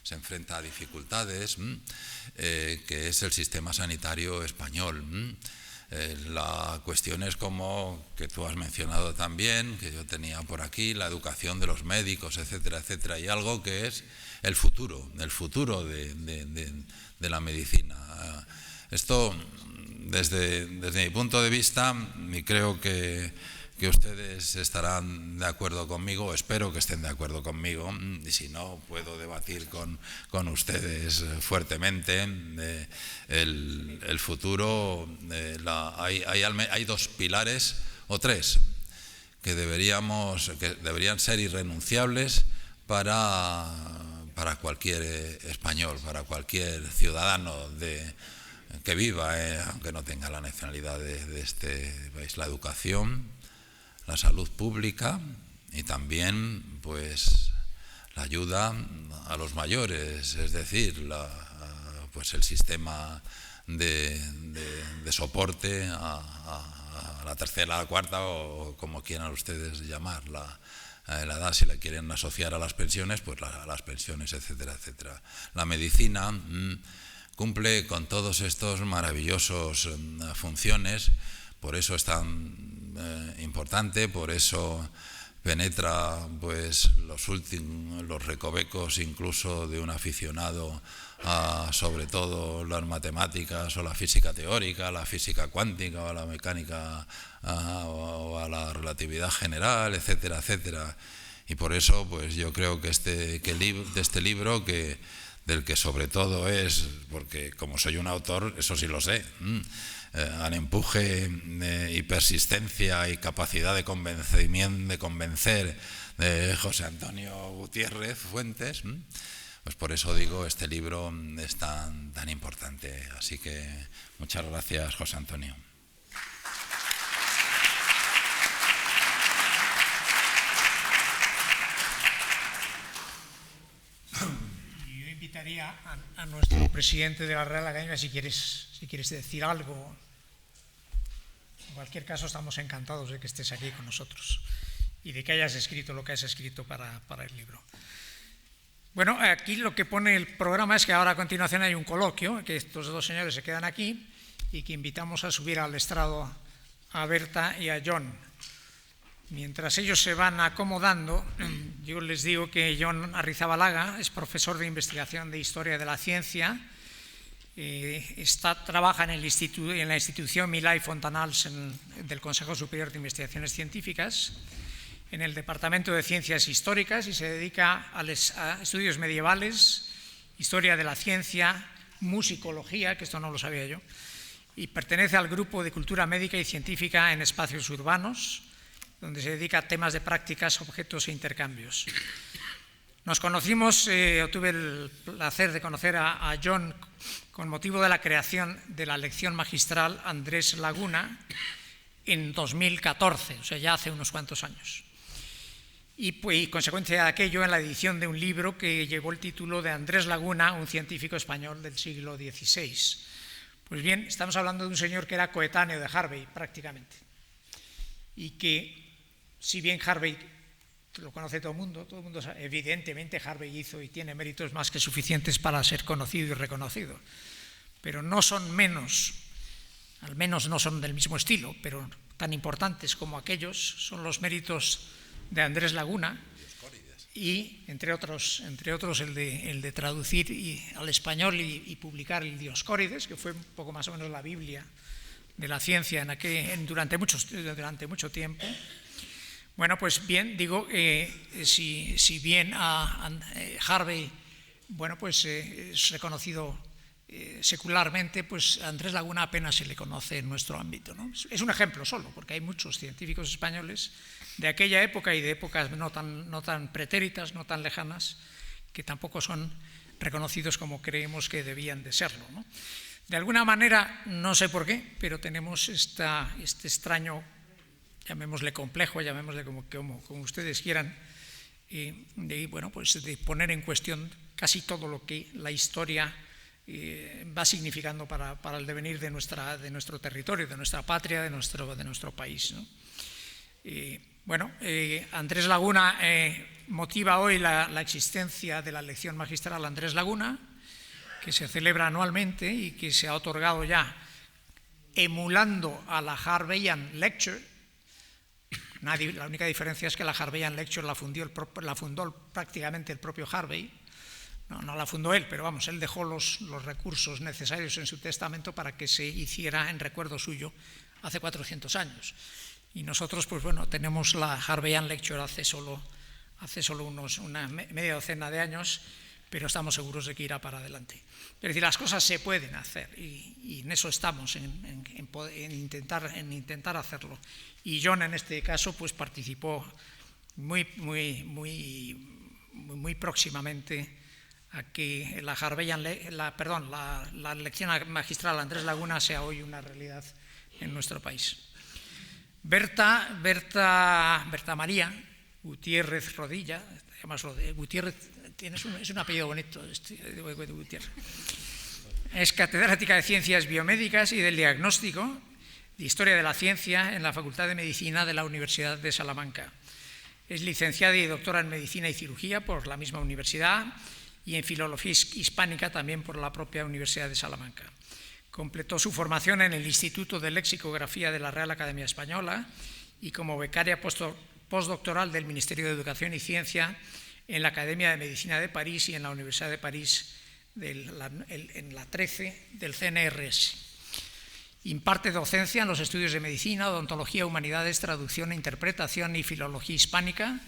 se enfrenta a dificultades, que es el sistema sanitario español. La cuestión es como que tú has mencionado también, que yo tenía por aquí, la educación de los médicos, etcétera, etcétera, y algo que es el futuro de la medicina. Esto, desde mi punto de vista, y creo que ustedes estarán de acuerdo conmigo, espero que estén de acuerdo conmigo, y si no, puedo debatir con ustedes fuertemente. El futuro, hay dos pilares, o tres, que deberían ser irrenunciables para cualquier español, para cualquier ciudadano que viva, aunque no tenga la nacionalidad de este país: la educación, la salud pública y también pues la ayuda a los mayores, es decir, pues el sistema de soporte a la tercera, a la cuarta, o como quieran ustedes llamar la edad, si la quieren asociar a las pensiones, pues a las pensiones, etcétera, etcétera. La medicina cumple con todos estos maravillosos funciones, por eso es tan importante, por eso penetra pues los recovecos incluso de un aficionado a, sobre todo, las matemáticas o la física teórica, la física cuántica o la mecánica o a la relatividad general, etcétera, etcétera. Y por eso pues yo creo que este libro, del que sobre todo es, porque como soy un autor, eso sí lo sé, al empuje y persistencia y capacidad de convencer de José Antonio Gutiérrez Fuentes, pues por eso digo, este libro es tan importante. Así que muchas gracias, José Antonio. Yo invitaría a nuestro presidente de la Real Academia, si quieres decir algo. En cualquier caso, estamos encantados de que estés aquí con nosotros y de que hayas escrito lo que has escrito para el libro. Bueno, aquí lo que pone el programa es que ahora a continuación hay un coloquio, que estos dos señores se quedan aquí y que invitamos a subir al estrado a Berta y a Jon. Mientras ellos se van acomodando, yo les digo que Jon Arrizabalaga es profesor de investigación de Historia de la Ciencia. Trabaja en la institución Milà i Fontanals del Consejo Superior de Investigaciones Científicas, en el Departamento de Ciencias Históricas, y se dedica a estudios medievales Historia de la Ciencia, Musicología, que esto no lo sabía yo, y pertenece al grupo de Cultura Médica y Científica en Espacios Urbanos, donde se dedica a temas de prácticas, objetos e intercambios. Nos conocimos, tuve el placer de conocer a John con motivo de la creación de la lección magistral Andrés Laguna en 2014, o sea, ya hace unos cuantos años. Y consecuencia de aquello, en la edición de un libro que llevó el título de Andrés Laguna, un científico español del siglo XVI. Pues bien, estamos hablando de un señor que era coetáneo de Harvey, prácticamente. Y que, si bien Harvey lo conoce todo el mundo sabe, evidentemente Harvey hizo y tiene méritos más que suficientes para ser conocido y reconocido. Pero no son menos, al menos no son del mismo estilo, pero tan importantes como aquellos son los méritos de Andrés Laguna y, entre otros el de traducir al español y publicar el Dioscórides, que fue un poco más o menos la Biblia de la ciencia durante mucho tiempo. Bueno, pues bien, digo, si bien a Harvey, bueno, pues es reconocido secularmente, pues a Andrés Laguna apenas se le conoce en nuestro ámbito, ¿no? Es un ejemplo solo, porque hay muchos científicos españoles de aquella época y de épocas no tan pretéritas, no tan lejanas, que tampoco son reconocidos como creemos que debían de serlo, ¿no? De alguna manera, no sé por qué, pero tenemos este extraño, llamémosle complejo, llamémosle como ustedes quieran, bueno, pues de poner en cuestión casi todo lo que la historia va significando para el devenir de nuestro territorio, de nuestra patria, de nuestro país, ¿no? Bueno, Andrés Laguna motiva hoy la existencia de la lección magistral Andrés Laguna, que se celebra anualmente y que se ha otorgado ya emulando a la Harveyan Lecture. La única diferencia es que la Harveyan Lecture la fundó prácticamente el propio Harvey. No la fundó él, pero vamos, él dejó los recursos necesarios en su testamento para que se hiciera en recuerdo suyo hace 400 años. Y nosotros, pues bueno, tenemos la Harveyan Lecture hace solo una media docena de años, pero estamos seguros de que irá para adelante. Es decir, las cosas se pueden hacer y en eso estamos, en intentar hacerlo. Y John, en este caso, pues participó muy próximamente a que la lección magistral Andrés Laguna sea hoy una realidad en nuestro país. Berta María Gutiérrez Rodilla, Gutiérrez, es un apellido bonito, Gutiérrez. Es catedrática de Ciencias Biomédicas y del Diagnóstico, de Historia de la Ciencia en la Facultad de Medicina de la Universidad de Salamanca. Es licenciada y doctora en Medicina y Cirugía por la misma universidad y en Filología Hispánica también por la propia Universidad de Salamanca. Completó su formación en el Instituto de Lexicografía de la Real Academia Española y como becaria postdoctoral del Ministerio de Educación y Ciencia en la Academia de Medicina de París y en la Universidad de París en la 13 del CNRS. Imparte docencia en los estudios de Medicina, Odontología, Humanidades, Traducción, Interpretación y Filología Hispánica.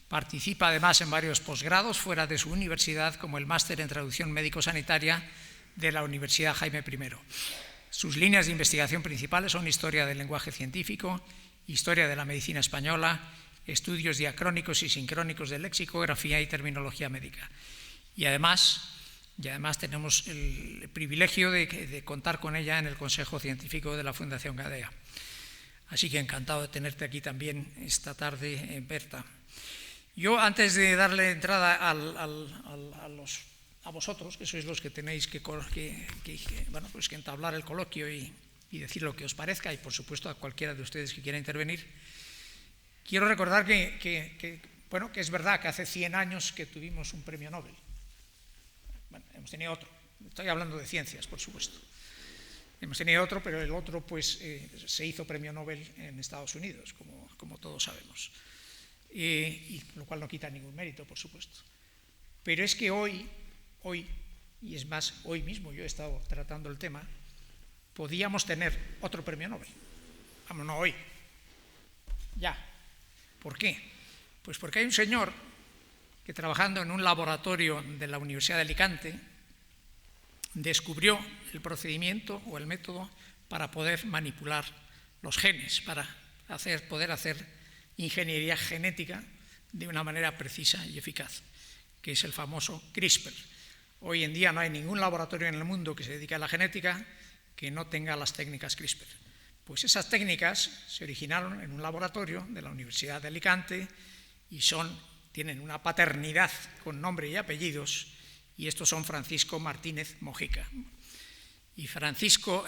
Participa además en varios posgrados fuera de su universidad, como el Máster en Traducción Médico-Sanitaria de la Universidad Jaime I. Sus líneas de investigación principales son Historia del lenguaje científico, Historia de la medicina española, Estudios diacrónicos y sincrónicos de lexicografía y terminología médica. Y además tenemos el privilegio de contar con ella en el Consejo Científico de la Fundación Gadea. Así que encantado de tenerte aquí también esta tarde, Berta. Yo, antes de darle entrada a vosotros, que sois los que tenéis que entablar el coloquio y decir lo que os parezca, y por supuesto a cualquiera de ustedes que quiera intervenir, quiero recordar que es verdad que hace 100 años que tuvimos un premio Nobel. Bueno, hemos tenido otro, estoy hablando de ciencias, por supuesto. Hemos tenido otro, pero el otro pues se hizo premio Nobel en Estados Unidos, como todos sabemos. Y lo cual no quita ningún mérito, por supuesto. Pero es que hoy, y es más, hoy mismo yo he estado tratando el tema, podíamos tener otro premio Nobel. Vamos, no hoy, ya. ¿Por qué? Pues porque hay un señor que, trabajando en un laboratorio de la Universidad de Alicante, descubrió el procedimiento o el método para poder manipular los genes, para poder hacer ingeniería genética de una manera precisa y eficaz, que es el famoso CRISPR. Hoy en día no hay ningún laboratorio en el mundo que se dedique a la genética que no tenga las técnicas CRISPR. Pues esas técnicas se originaron en un laboratorio de la Universidad de Alicante y tienen una paternidad con nombre y apellidos, y estos son Francisco Martínez Mojica. Y Francisco,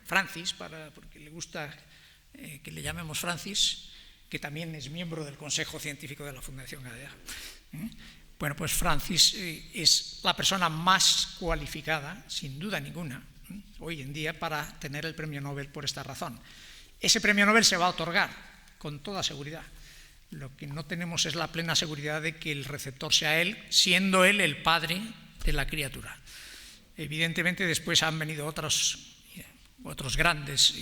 Francis, porque le gusta que le llamemos Francis, que también es miembro del Consejo Científico de la Fundación Gadea. Bueno, pues Francis es la persona más cualificada, sin duda ninguna, hoy en día para tener el premio Nobel por esta razón. Ese premio Nobel se va a otorgar con toda seguridad. Lo que no tenemos es la plena seguridad de que el receptor sea él, siendo él el padre de la criatura. Evidentemente después han venido otros grandes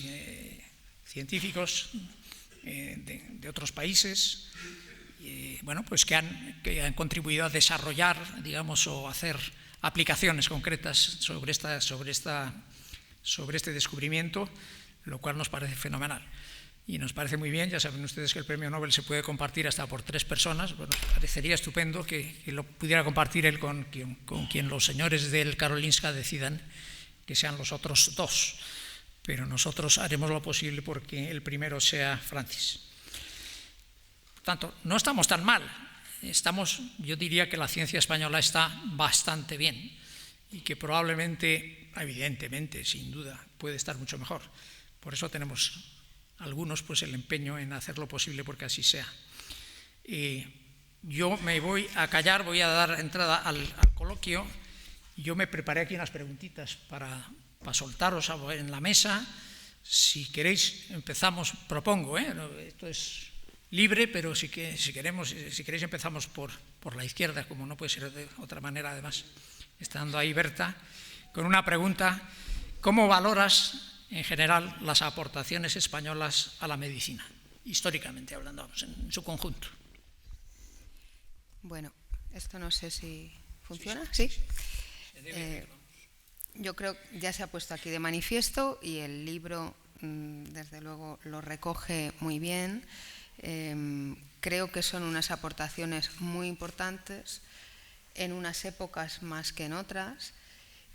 científicos de otros países, pues que han contribuido a desarrollar, digamos, o hacer aplicaciones concretas sobre este descubrimiento, lo cual nos parece fenomenal. Y nos parece muy bien, ya saben ustedes que el premio Nobel se puede compartir hasta por 3 personas. Bueno, parecería estupendo que lo pudiera compartir él con quien los señores del Karolinska decidan que sean los otros 2. Pero nosotros haremos lo posible porque el primero sea Francis. Por tanto, no estamos tan mal. Yo diría que la ciencia española está bastante bien y que probablemente, evidentemente, sin duda, puede estar mucho mejor. Por eso tenemos algunos pues el empeño en hacer lo posible porque así sea. Yo me voy a callar, voy a dar entrada al coloquio. Yo me preparé aquí unas preguntitas para soltaros en la mesa. Si queréis empezamos, propongo, esto es libre, pero si queréis empezamos por la izquierda, como no puede ser de otra manera, además, estando ahí Berta, con una pregunta: ¿cómo valoras en general las aportaciones españolas a la medicina, históricamente hablando, en su conjunto? Bueno, esto no sé si funciona, ¿sí? Yo creo que ya se ha puesto aquí de manifiesto y el libro, desde luego, lo recoge muy bien. Creo que son unas aportaciones muy importantes en unas épocas más que en otras.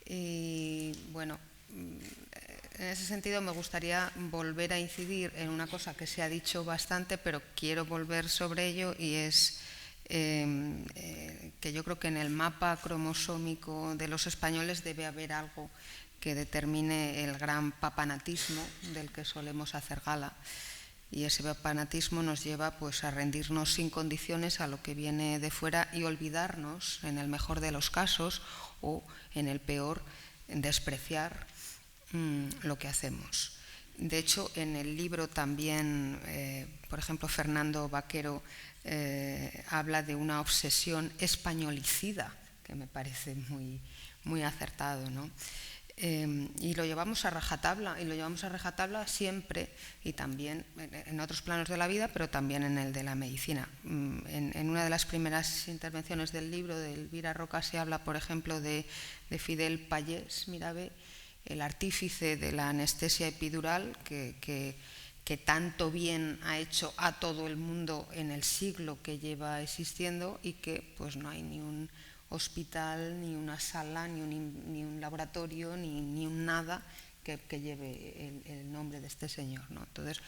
Y bueno, en ese sentido me gustaría volver a incidir en una cosa que se ha dicho bastante, pero quiero volver sobre ello, y es que yo creo que en el mapa cromosómico de los españoles debe haber algo que determine el gran papanatismo del que solemos hacer gala. Y ese papanatismo nos lleva pues a rendirnos sin condiciones a lo que viene de fuera y olvidarnos, en el mejor de los casos, o en el peor, despreciar lo que hacemos. De hecho, en el libro también, por ejemplo, Fernando Vaquero habla de una obsesión españolicida, que me parece muy, muy acertado, ¿no? Y lo llevamos a rajatabla, siempre, y también en otros planos de la vida, pero también en el de la medicina. En una de las primeras intervenciones del libro de Elvira Roca se habla, por ejemplo, de Fidel Pallés Mirabe, el artífice de la anestesia epidural, que tanto bien ha hecho a todo el mundo en el siglo que lleva existiendo, y que pues no hay ni un hospital, ni una sala, ni un laboratorio, ni un nada que lleve el nombre de este señor, ¿no? Entonces,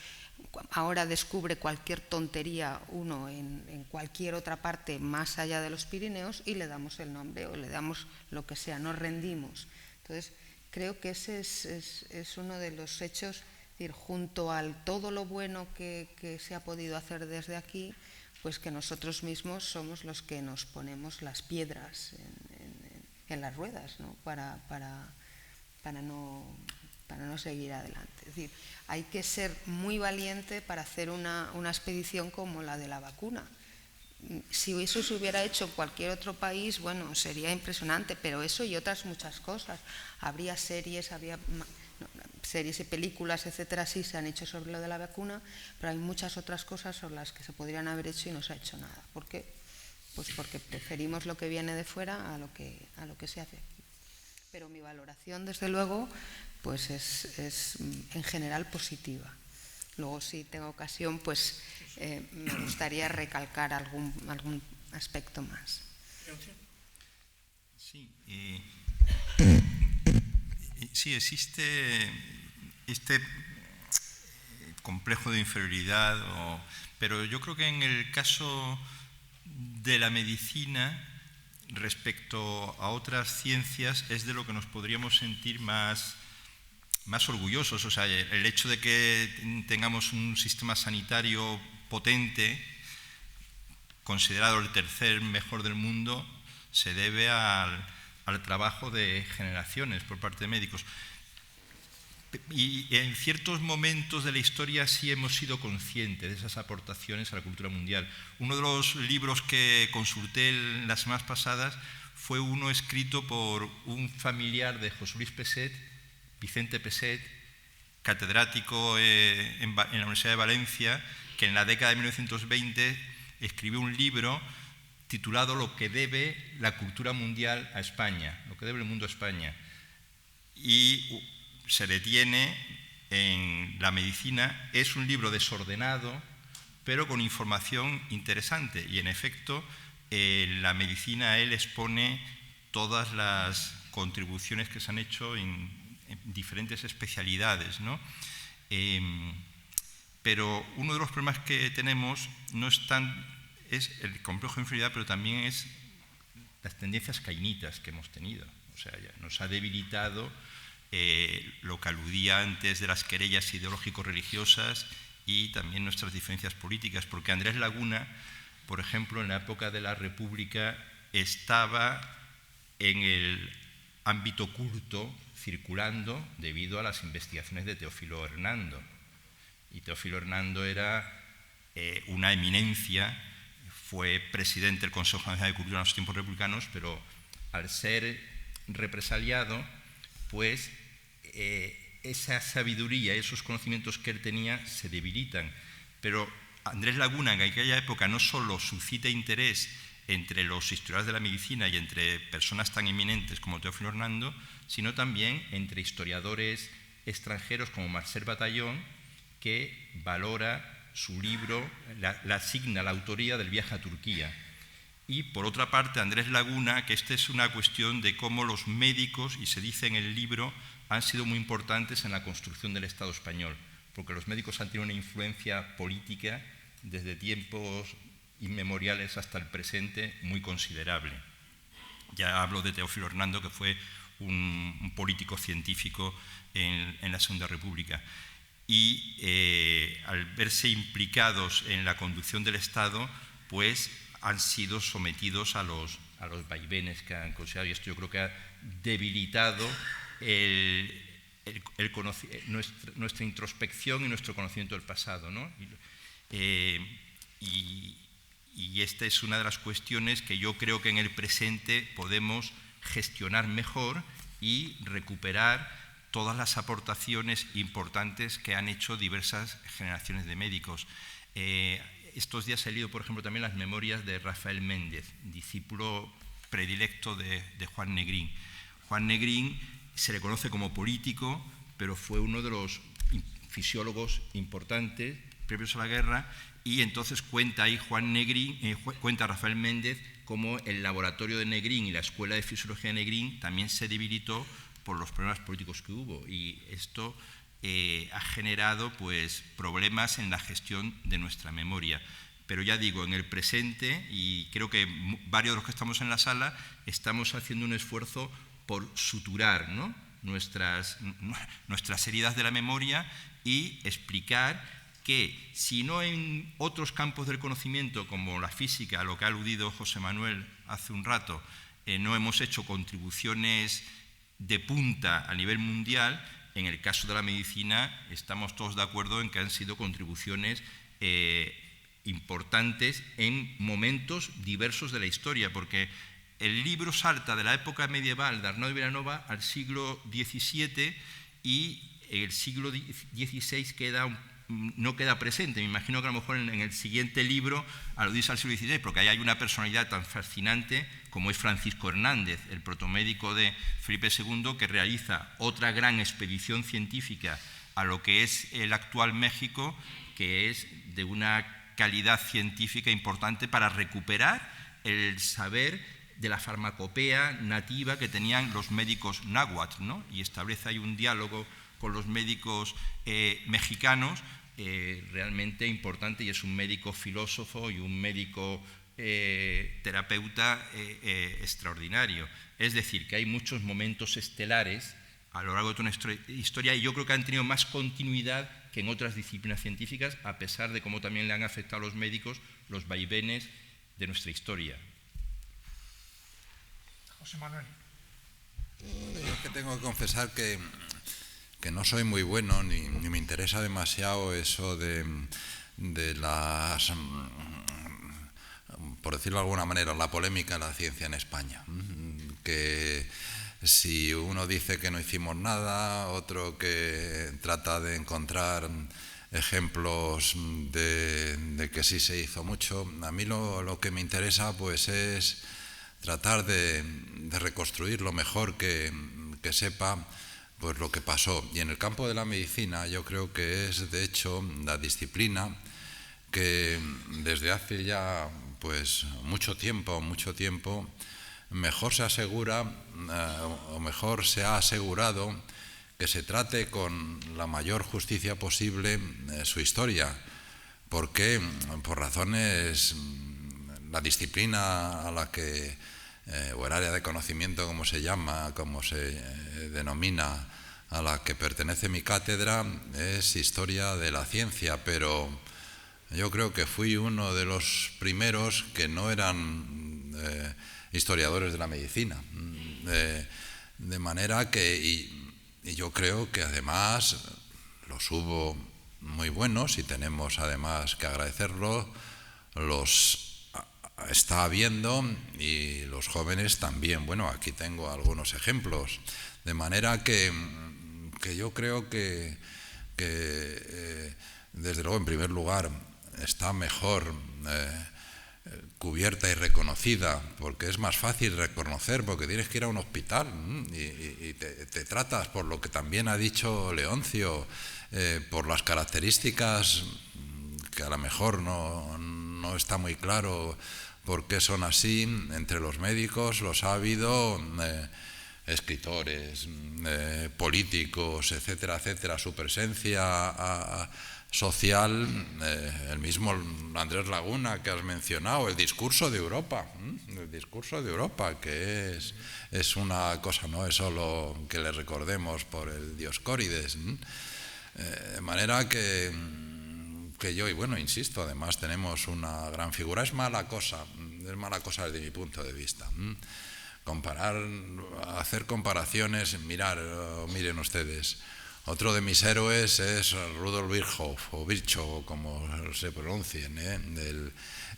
ahora descubre cualquier tontería uno en cualquier otra parte más allá de los Pirineos y le damos el nombre o le damos lo que sea, nos rendimos. Entonces, creo que ese es uno de los hechos, es decir, junto al todo lo bueno que se ha podido hacer desde aquí, pues que nosotros mismos somos los que nos ponemos las piedras en las ruedas, ¿no? para no seguir adelante. Es decir, hay que ser muy valiente para hacer una expedición como la de la vacuna. Si eso se hubiera hecho en cualquier otro país, bueno, sería impresionante, pero eso y otras muchas cosas. Habría series y películas, etcétera, sí se han hecho sobre lo de la vacuna, pero hay muchas otras cosas sobre las que se podrían haber hecho y no se ha hecho nada. ¿Por qué? Pues porque preferimos lo que viene de fuera a lo que se hace aquí. pero mi valoración, desde luego, pues es en general positiva. Luego, si tengo ocasión, pues me gustaría recalcar algún aspecto más. Sí, existe este complejo de inferioridad, pero yo creo que en el caso de la medicina, respecto a otras ciencias, es de lo que nos podríamos sentir más orgullosos. O sea, el hecho de que tengamos un sistema sanitario potente, considerado el tercer mejor del mundo, se debe al trabajo de generaciones por parte de médicos. Y en ciertos momentos de la historia sí hemos sido conscientes de esas aportaciones a la cultura mundial. Uno de los libros que consulté las semanas pasadas fue uno escrito por un familiar de José Luis Peset, Vicente Peset, catedrático en la Universidad de Valencia, que en la década de 1920 escribió un libro titulado Lo que debe la cultura mundial a España, lo que debe el mundo a España. Y se detiene en la medicina. Es un libro desordenado, pero con información interesante. Y en efecto, en la medicina él expone todas las contribuciones que se han hecho en diferentes especialidades, ¿no? Pero uno de los problemas que tenemos no es el complejo de inferioridad, pero también es las tendencias caínitas que hemos tenido. O sea, ya nos ha debilitado lo que aludía antes de las querellas ideológico-religiosas y también nuestras diferencias políticas, porque Andrés Laguna, por ejemplo, en la época de la República estaba en el ámbito culto circulando debido a las investigaciones de Teófilo Hernando. Y Teófilo Hernando era una eminencia, fue presidente del Consejo Nacional de Cultura en los tiempos republicanos, pero al ser represaliado, pues esa sabiduría, esos conocimientos que él tenía se debilitan. Pero Andrés Laguna, en aquella época, no solo suscita interés entre los historiadores de la medicina y entre personas tan eminentes como Teófilo Hernando, sino también entre historiadores extranjeros como Marcel Batallón, que valora su libro, le asigna la autoría del viaje a Turquía. Y por otra parte, Andrés Laguna, que esta es una cuestión de cómo los médicos, y se dice en el libro, han sido muy importantes en la construcción del Estado español, porque los médicos han tenido una influencia política desde tiempos inmemoriales hasta el presente muy considerable. Ya hablo de Teófilo Hernando, que fue un político científico en la Segunda República. Y al verse implicados en la conducción del Estado, pues han sido sometidos a los vaivenes que han considerado, y esto yo creo que ha debilitado nuestra introspección y nuestro conocimiento del pasado, ¿no? Y esta es una de las cuestiones que yo creo que en el presente podemos gestionar mejor y recuperar todas las aportaciones importantes que han hecho diversas generaciones de médicos. Estos días he leído, por ejemplo, también las memorias de Rafael Méndez, discípulo predilecto de Juan Negrín. Juan Negrín se le conoce como político, pero fue uno de los fisiólogos importantes previos a la guerra, y entonces cuenta ahí cuenta Rafael Méndez cómo el laboratorio de Negrín y la escuela de fisiología de Negrín también se debilitó por los problemas políticos que hubo, y esto ha generado pues problemas en la gestión de nuestra memoria. Pero ya digo, en el presente, y creo que varios de los que estamos en la sala estamos haciendo un esfuerzo por suturar, ¿no?, nuestras heridas de la memoria y explicar que si no en otros campos del conocimiento como la física, a lo que ha aludido José Manuel hace un rato, no hemos hecho contribuciones de punta a nivel mundial, en el caso de la medicina estamos todos de acuerdo en que han sido contribuciones importantes en momentos diversos de la historia, porque el libro salta de la época medieval de Arnau de Vilanova al siglo XVII, y en el siglo XVI queda no queda presente. Me imagino que a lo mejor en el siguiente libro aludís al siglo XVI, porque ahí hay una personalidad tan fascinante como es Francisco Hernández, el protomédico de Felipe II, que realiza otra gran expedición científica a lo que es el actual México, que es de una calidad científica importante para recuperar el saber de la farmacopea nativa que tenían los médicos náhuatl, ¿no? Y establece ahí un diálogo con los médicos mexicanos realmente importante, y es un médico filósofo y un médico terapeuta extraordinario. Es decir, que hay muchos momentos estelares a lo largo de toda nuestra historia, y yo creo que han tenido más continuidad que en otras disciplinas científicas, a pesar de cómo también le han afectado a los médicos los vaivenes de nuestra historia. José Manuel. Yo es que tengo que confesar que no soy muy bueno, ni me interesa demasiado eso de las, por decirlo de alguna manera, la polémica en la ciencia en España. Que si uno dice que no hicimos nada, otro que trata de encontrar ejemplos de que sí se hizo mucho. A mí lo que me interesa pues es tratar de reconstruir lo mejor que sepa pues lo que pasó. Y en el campo de la medicina yo creo que es de hecho la disciplina que desde hace ya pues mucho tiempo mejor se asegura o mejor se ha asegurado que se trate con la mayor justicia posible su historia. Porque por razones, la disciplina a la que o el área de conocimiento, como se llama, como se denomina, a la que pertenece mi cátedra, es historia de la ciencia, pero yo creo que fui uno de los primeros que no eran historiadores de la medicina. De manera que, y yo creo que además los hubo muy buenos, y tenemos además que agradecerlo, los está habiendo, y los jóvenes también. Bueno, aquí tengo algunos ejemplos, de manera que yo creo que desde luego, en primer lugar, está mejor cubierta y reconocida, porque es más fácil reconocer, porque tienes que ir a un hospital y te tratas, por lo que también ha dicho Leoncio, por las características que a lo mejor no está muy claro por qué son así. Entre los médicos los ha habido escritores, políticos, etcétera, etcétera. Su presencia social, el mismo Andrés Laguna que has mencionado, el discurso de Europa, que es una cosa, no es solo que le recordemos por el Dioscórides, de manera que yo, y bueno, insisto, además tenemos una gran figura. Es mala cosa desde mi punto de vista. Hacer comparaciones, miren ustedes, otro de mis héroes es Rudolf Virchow, o Virchow, como se pronuncien,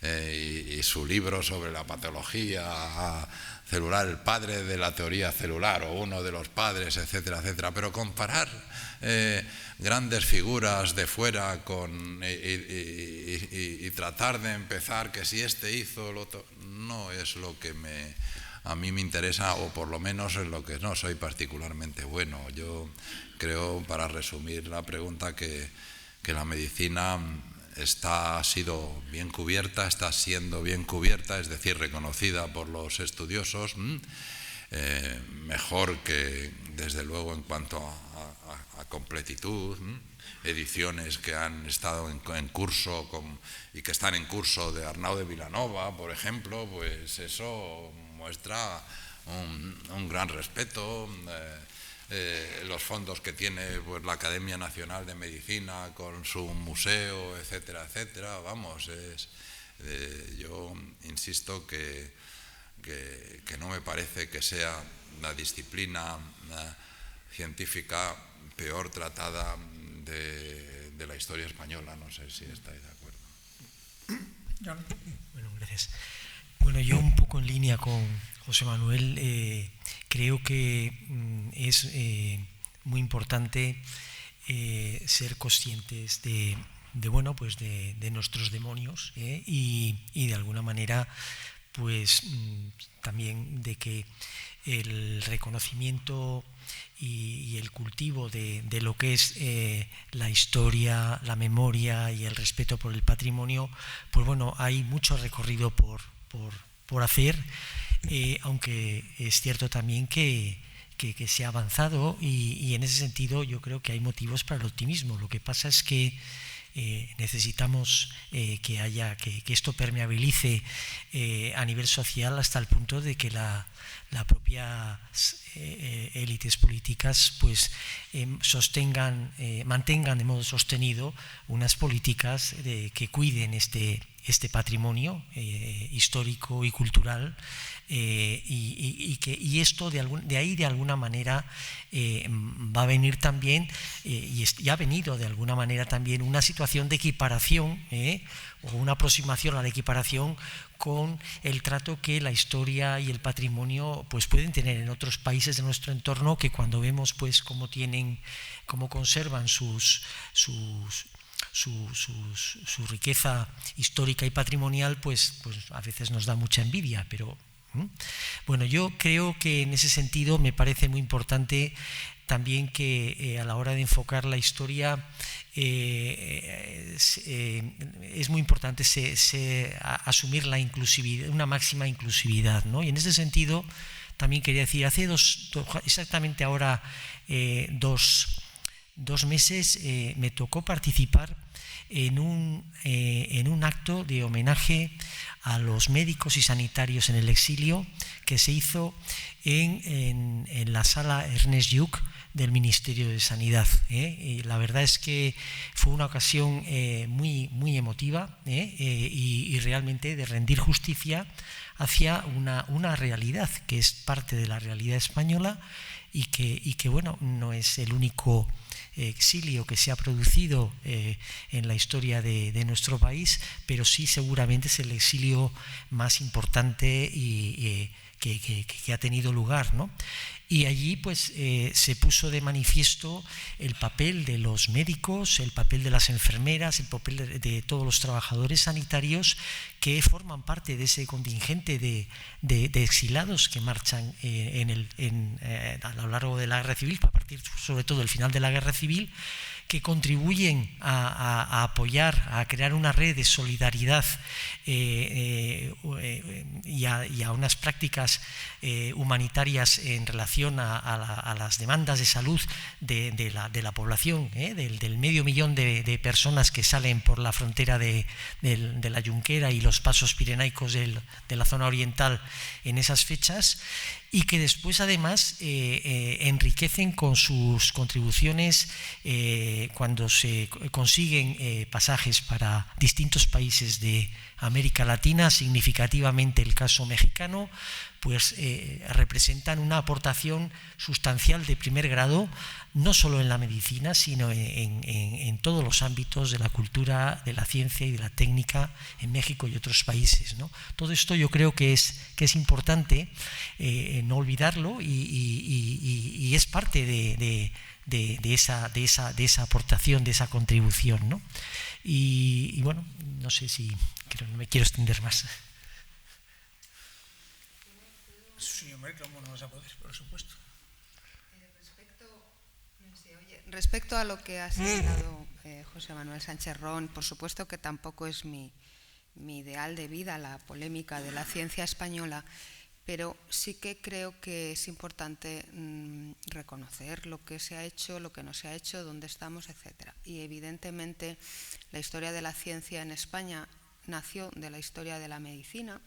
y su libro sobre la patología celular, el padre de la teoría celular, o uno de los padres, etcétera, etcétera. Pero comparar grandes figuras de fuera y tratar de empezar que si este hizo lo otro, no es lo que a mí me interesa, o por lo menos en lo que no soy particularmente bueno. Yo creo, para resumir la pregunta, que la medicina está siendo bien cubierta, es decir, reconocida por los estudiosos, mejor que, desde luego, en cuanto a completitud, ediciones que han estado en curso y que están en curso de Arnau de Vilanova, por ejemplo, pues eso muestra un gran respeto. Los fondos que tiene pues la Academia Nacional de Medicina con su museo, etcétera, etcétera. Vamos, yo insisto que no me parece que sea la disciplina científica peor tratada de la historia española. No sé si estáis de acuerdo. Bueno, gracias. Bueno, yo un poco en línea con José Manuel, creo que es muy importante ser conscientes de nuestros demonios, y de alguna manera pues también de que el reconocimiento y el cultivo de lo que es la historia, la memoria y el respeto por el patrimonio, pues bueno, hay mucho recorrido por hacer, aunque es cierto también que se ha avanzado, y en ese sentido yo creo que hay motivos para el optimismo. Lo que pasa es que necesitamos que esto permeabilice a nivel social hasta el punto de que la propia élites políticas pues mantengan de modo sostenido unas políticas que cuiden este patrimonio histórico y cultural, y esto de ahí de alguna manera va a venir también, y ha venido de alguna manera también, una situación de equiparación, o una aproximación a la equiparación con el trato que la historia y el patrimonio pues pueden tener en otros países de nuestro entorno, que cuando vemos pues cómo conservan su riqueza histórica y patrimonial, pues a veces nos da mucha envidia. Pero bueno, yo creo que en ese sentido me parece muy importante también que a la hora de enfocar la historia es muy importante asumir la inclusividad, una máxima inclusividad, ¿no? Y en ese sentido también quería decir, hace exactamente ahora 2 meses me tocó participar en un acto de homenaje a los médicos y sanitarios en el exilio que se hizo en la sala Ernest Lluch del Ministerio de Sanidad. Y la verdad es que fue una ocasión muy, muy emotiva, y realmente de rendir justicia hacia una realidad que es parte de la realidad española, y que bueno, no es el único exilio que se ha producido en la historia de nuestro país, pero sí seguramente es el exilio más importante y que ha tenido lugar, ¿no? Y allí pues se puso de manifiesto el papel de los médicos, el papel de las enfermeras, el papel de todos los trabajadores sanitarios que forman parte de ese contingente de exilados que marchan a lo largo de la guerra civil, a partir sobre todo del final de la guerra civil, que contribuyen a apoyar, a crear una red de solidaridad y a unas prácticas humanitarias en relación a las demandas de salud de la población, del medio millón de personas que salen por la frontera de la Junquera y los pasos pirenaicos de la zona oriental en esas fechas, y que después además enriquecen con sus contribuciones cuando se consiguen pasajes para distintos países de América Latina, significativamente el caso mexicano, pues representan una aportación sustancial de primer grado, no solo en la medicina, sino en todos los ámbitos de la cultura, de la ciencia y de la técnica en México y otros países, ¿no? Todo esto yo creo que es importante no olvidarlo, y es parte de esa aportación, de esa contribución, ¿no? Y bueno, no sé si no me quiero extender más. Sí, hombre, ¿cómo no vas a poder? Por supuesto. Respecto a lo que ha señalado José Manuel Sánchez Ron, por supuesto que tampoco es mi ideal de vida la polémica de la ciencia española, pero sí que creo que es importante reconocer lo que se ha hecho, lo que no se ha hecho, dónde estamos, etc. Y evidentemente la historia de la ciencia en España nació de la historia de la medicina,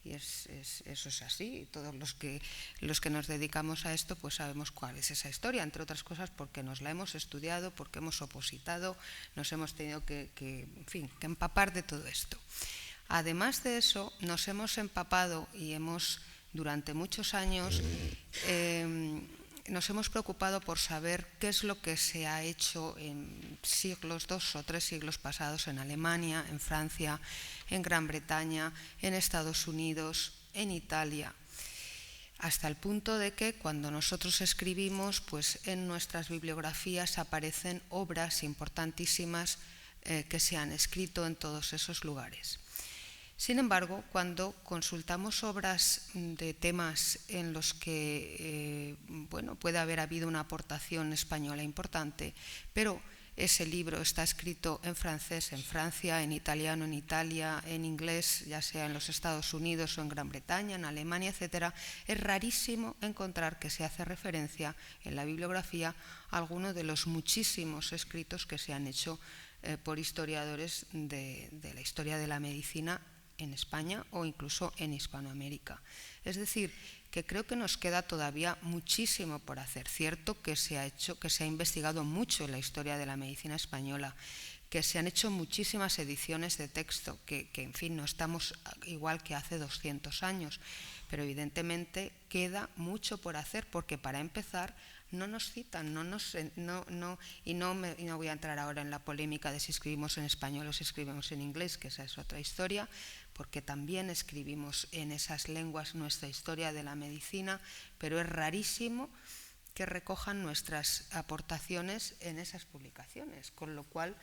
y eso es así. Todos los que nos dedicamos a esto pues sabemos cuál es esa historia, entre otras cosas porque nos la hemos estudiado, porque hemos opositado, nos hemos tenido que empapar de todo esto. Además de eso, nos hemos empapado y durante muchos años nos hemos preocupado por saber qué es lo que se ha hecho en 2 o 3 siglos pasados en Alemania, en Francia, en Gran Bretaña, en Estados Unidos, en Italia. hasta el punto de que cuando nosotros escribimos, pues en nuestras bibliografías aparecen obras importantísimas que se han escrito en todos esos lugares. Sin embargo, cuando consultamos obras de temas en los que puede haber habido una aportación española importante, pero ese libro está escrito en francés en Francia, en italiano en Italia, en inglés, ya sea en los Estados Unidos o en Gran Bretaña, en Alemania, etc., es rarísimo encontrar que se hace referencia en la bibliografía a alguno de los muchísimos escritos que se han hecho por historiadores de la historia de la medicina en España o incluso en Hispanoamérica. Es decir, que creo que nos queda todavía muchísimo por hacer. Cierto que se ha investigado mucho en la historia de la medicina española, que se han hecho muchísimas ediciones de texto, que en fin, no estamos igual que hace 200 años, pero evidentemente queda mucho por hacer, porque para empezar no nos citan, y no voy a entrar ahora en la polémica de si escribimos en español o si escribimos en inglés, que esa es otra historia, porque también escribimos en esas lenguas nuestra historia de la medicina, pero es rarísimo que recojan nuestras aportaciones en esas publicaciones, con lo cual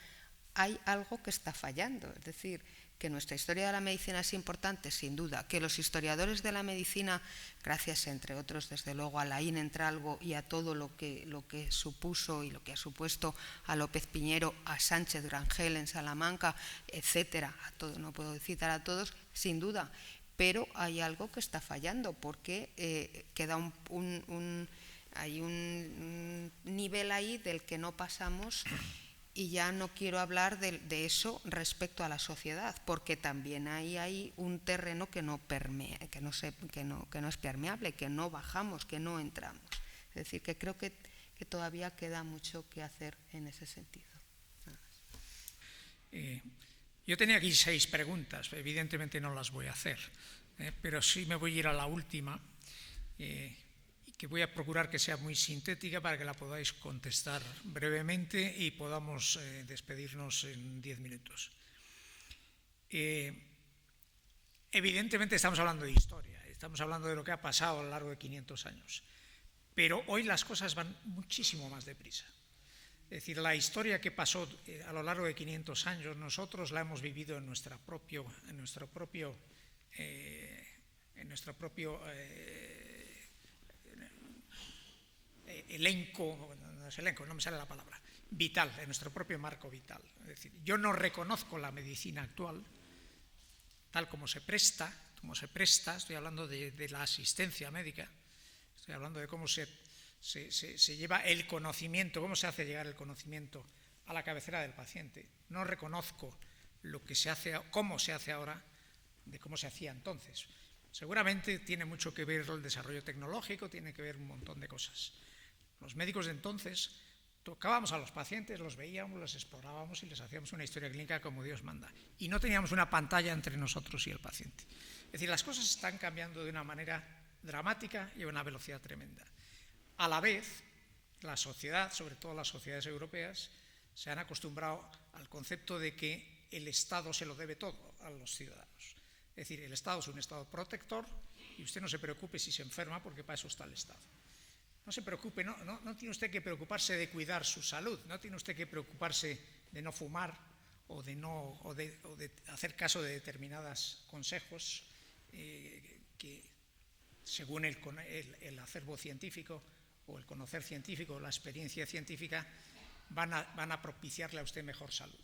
hay algo que está fallando. Es decir, que nuestra historia de la medicina es importante, sin duda, que los historiadores de la medicina, gracias entre otros desde luego a Laín Entralgo y a todo lo que supuso y lo que ha supuesto a López Piñero, a Sánchez Rangel en Salamanca, etcétera, a todo, no puedo citar a todos, sin duda, pero hay algo que está fallando, porque queda hay un nivel ahí del que no pasamos. Y ya no quiero hablar de eso respecto a la sociedad, porque también ahí hay un terreno que no es permeable, que no bajamos, que no entramos. Es decir, que creo que todavía queda mucho que hacer en ese sentido. Yo tenía aquí 6 preguntas, evidentemente no las voy a hacer, pero sí me voy a ir a la última, que voy a procurar que sea muy sintética para que la podáis contestar brevemente y podamos despedirnos en 10 minutos. Evidentemente estamos hablando de historia, estamos hablando de lo que ha pasado a lo largo de 500 años, pero hoy las cosas van muchísimo más deprisa. Es decir, la historia que pasó a lo largo de 500 años, nosotros la hemos vivido en nuestro propio elenco, no me sale la palabra, vital, en nuestro propio marco vital. Es decir, yo no reconozco la medicina actual tal como se presta, estoy hablando de la asistencia médica, estoy hablando de cómo se lleva el conocimiento, cómo se hace llegar el conocimiento a la cabecera del paciente. No reconozco lo que se hace, cómo se hace ahora, de cómo se hacía entonces. Seguramente tiene mucho que ver el desarrollo tecnológico, tiene que ver un montón de cosas. Los médicos de entonces tocábamos a los pacientes, los veíamos, los explorábamos y les hacíamos una historia clínica como Dios manda. Y no teníamos una pantalla entre nosotros y el paciente. Es decir, las cosas están cambiando de una manera dramática y a una velocidad tremenda. A la vez, la sociedad, sobre todo las sociedades europeas, se han acostumbrado al concepto de que el Estado se lo debe todo a los ciudadanos. Es decir, el Estado es un Estado protector y usted no se preocupe si se enferma, porque para eso está el Estado. No se preocupe, no tiene usted que preocuparse de cuidar su salud, no tiene usted que preocuparse de no fumar o de hacer caso de determinados consejos que, según el acervo científico o el conocer científico o la experiencia científica, van a propiciarle a usted mejor salud.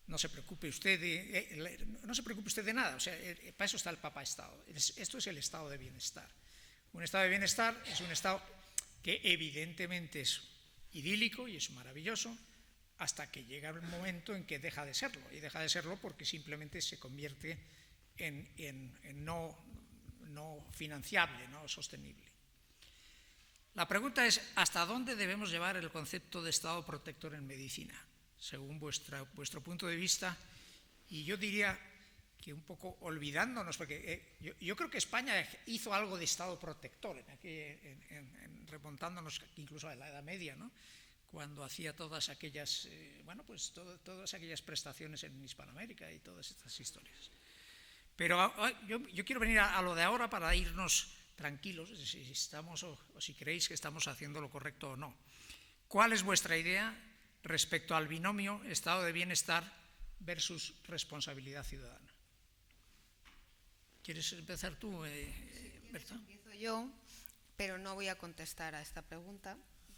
No se preocupe usted de nada, o sea, para eso está el Papa Estado. Esto es el estado de bienestar. Un estado de bienestar es un estado que evidentemente es idílico y es maravilloso hasta que llega el momento en que deja de serlo, y deja de serlo porque simplemente se convierte en no financiable, no sostenible. La pregunta es, ¿hasta dónde debemos llevar el concepto de Estado protector en medicina? Según vuestro punto de vista, y yo diría que un poco olvidándonos, porque yo creo que España hizo algo de Estado protector, remontándonos incluso a la Edad Media, ¿no? Cuando hacía todas aquellas, todas aquellas prestaciones en Hispanoamérica y todas estas historias. Pero yo quiero venir a lo de ahora para irnos tranquilos si estamos o si creéis que estamos haciendo lo correcto o no. ¿Cuál es vuestra idea respecto al binomio estado de bienestar versus responsabilidad ciudadana? ¿Quieres empezar tú, Berta? Empiezo yo, pero no voy a contestar a esta pregunta.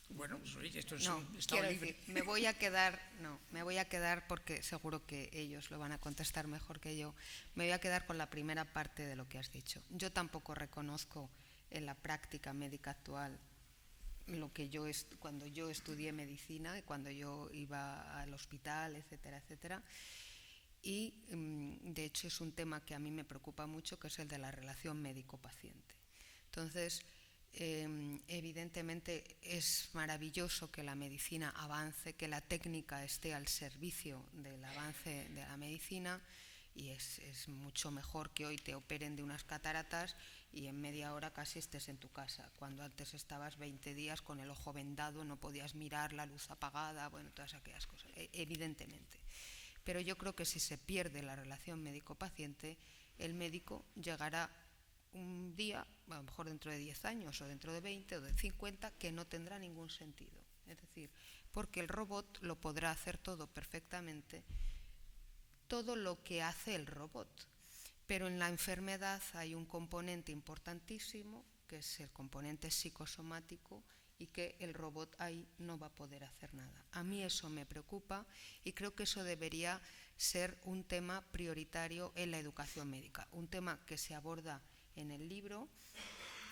Bueno, pues, oye, esto es No, un estado quiero libre. decir, me voy a quedar porque seguro que ellos lo van a contestar mejor que yo. Me voy a quedar con la primera parte de lo que has dicho. Yo tampoco reconozco en la práctica médica actual lo que cuando yo estudié medicina, cuando yo iba al hospital, etcétera, etcétera. Y de hecho es un tema que a mí me preocupa mucho, que es el de la relación médico-paciente. Entonces, evidentemente es maravilloso que la medicina avance, que la técnica esté al servicio del avance de la medicina, y es mucho mejor que hoy te operen de unas cataratas y en media hora casi estés en tu casa, cuando antes estabas 20 días con el ojo vendado, no podías mirar, la luz apagada, bueno, todas aquellas cosas, evidentemente. Pero yo creo que si se pierde la relación médico-paciente, el médico llegará un día, a lo mejor dentro de 10 años, o dentro de 20 o de 50, que no tendrá ningún sentido. Es decir, porque el robot lo podrá hacer todo perfectamente, todo lo que hace el robot. Pero en la enfermedad hay un componente importantísimo, que es el componente psicosomático, y que el robot ahí no va a poder hacer nada. A mí eso me preocupa y creo que eso debería ser un tema prioritario en la educación médica, un tema que se aborda en el libro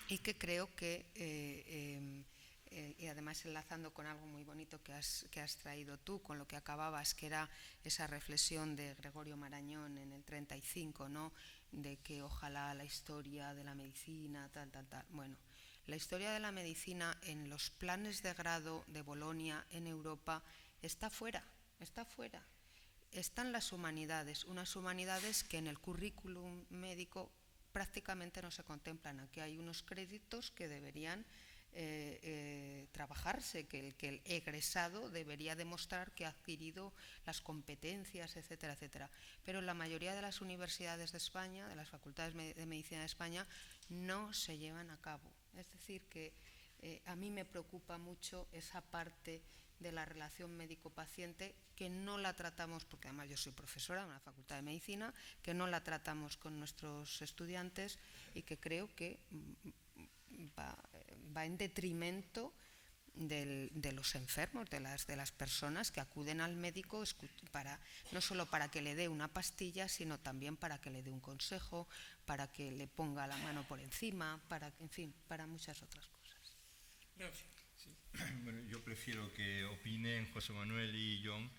y que creo que, y además enlazando con algo muy bonito que has traído tú, con lo que acababas, que era esa reflexión de Gregorio Marañón en el 35, ¿no?, de que ojalá la historia de la medicina, tal. Bueno, la historia de la medicina en los planes de grado de Bolonia en Europa está fuera. Están las humanidades, unas humanidades que en el currículum médico prácticamente no se contemplan. Aquí hay unos créditos que deberían trabajarse, que el egresado debería demostrar que ha adquirido las competencias, etcétera, etcétera. Pero en la mayoría de las universidades de España, de las facultades de medicina de España, no se llevan a cabo. Es decir, que a mí me preocupa mucho esa parte de la relación médico-paciente, que no la tratamos, porque además yo soy profesora de una facultad de medicina, que no la tratamos con nuestros estudiantes y que creo que va en detrimento de los enfermos, de las personas que acuden al médico no solo para que le dé una pastilla, sino también para que le dé un consejo, para que le ponga la mano por encima, para muchas otras cosas. Gracias. Sí. Bueno, yo prefiero que opinen José Manuel y John,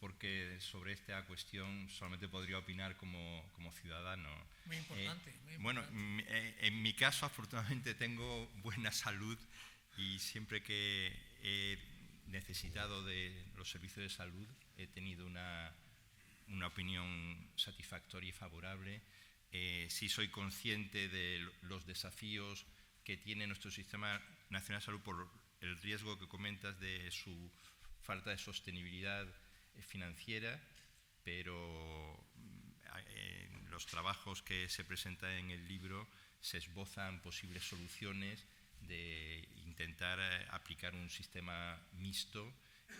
porque sobre esta cuestión solamente podría opinar como ciudadano. Muy importante. Bueno, en mi caso afortunadamente tengo buena salud y siempre que he necesitado de los servicios de salud he tenido una opinión satisfactoria y favorable. Sí soy consciente de los desafíos que tiene nuestro Sistema Nacional de Salud por el riesgo que comentas de su falta de sostenibilidad financiera, pero en los trabajos que se presentan en el libro se esbozan posibles soluciones de intentar aplicar un sistema mixto,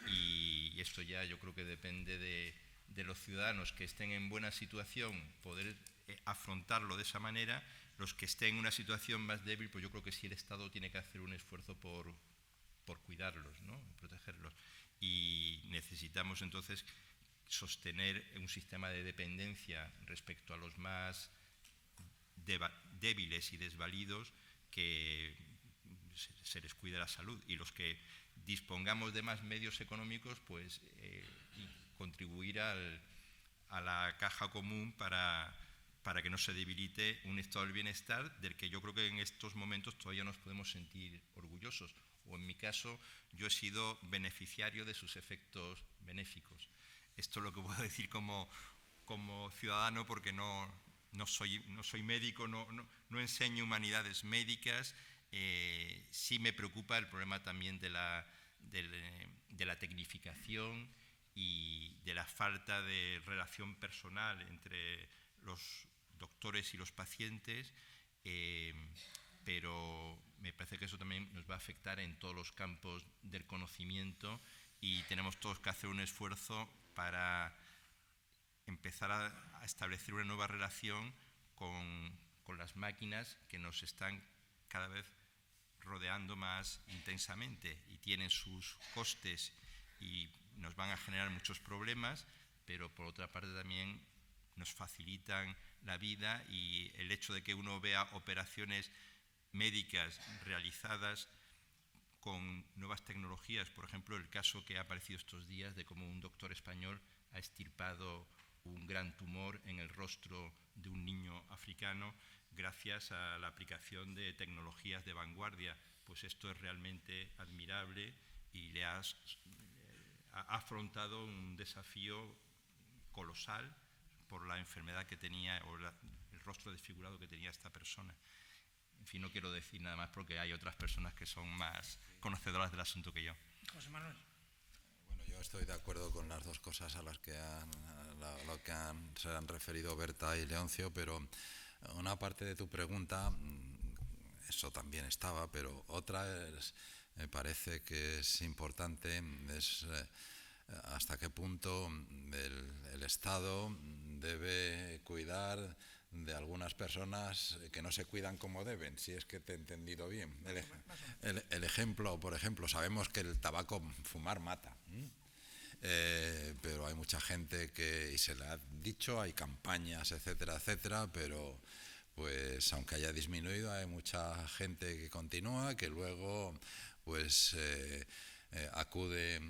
y esto ya yo creo que depende de los ciudadanos que estén en buena situación poder afrontarlo de esa manera. Los que estén en una situación más débil, pues yo creo que sí el Estado tiene que hacer un esfuerzo por cuidarlos, ¿no?, protegerlos, y necesitamos entonces sostener un sistema de dependencia respecto a los más débiles y desvalidos, que se les cuide la salud, y los que dispongamos de más medios económicos, pues contribuir a la caja común para que no se debilite un estado del bienestar del que yo creo que en estos momentos todavía nos podemos sentir orgullosos, o en mi caso yo he sido beneficiario de sus efectos benéficos. Esto es lo que puedo decir como ciudadano, porque no soy médico, no enseño humanidades médicas. Sí me preocupa el problema también de la tecnificación y de la falta de relación personal entre los doctores y los pacientes. pero me parece que eso también nos va a afectar en todos los campos del conocimiento y tenemos todos que hacer un esfuerzo para empezar a establecer una nueva relación con las máquinas que nos están cada vez rodeando más intensamente y tienen sus costes y nos van a generar muchos problemas, pero por otra parte también nos facilitan la vida, y el hecho de que uno vea operaciones médicas realizadas con nuevas tecnologías, por ejemplo, el caso que ha aparecido estos días de cómo un doctor español ha extirpado un gran tumor en el rostro de un niño africano gracias a la aplicación de tecnologías de vanguardia, pues esto es realmente admirable y le ha afrontado un desafío colosal por la enfermedad que tenía o el rostro desfigurado que tenía esta persona. En fin, no quiero decir nada más porque hay otras personas que son más conocedoras del asunto que yo. José Manuel. Bueno, yo estoy de acuerdo con las dos cosas a las que se han referido Berta y Leoncio, pero una parte de tu pregunta, eso también estaba, pero otra me parece que es importante, es hasta qué punto el Estado debe cuidar de algunas personas que no se cuidan como deben, si es que te he entendido bien. El ejemplo, por ejemplo, sabemos que el tabaco, fumar mata, pero hay mucha gente que, y se le ha dicho, hay campañas, etcétera, etcétera, pero pues aunque haya disminuido, hay mucha gente que continúa, que luego pues acude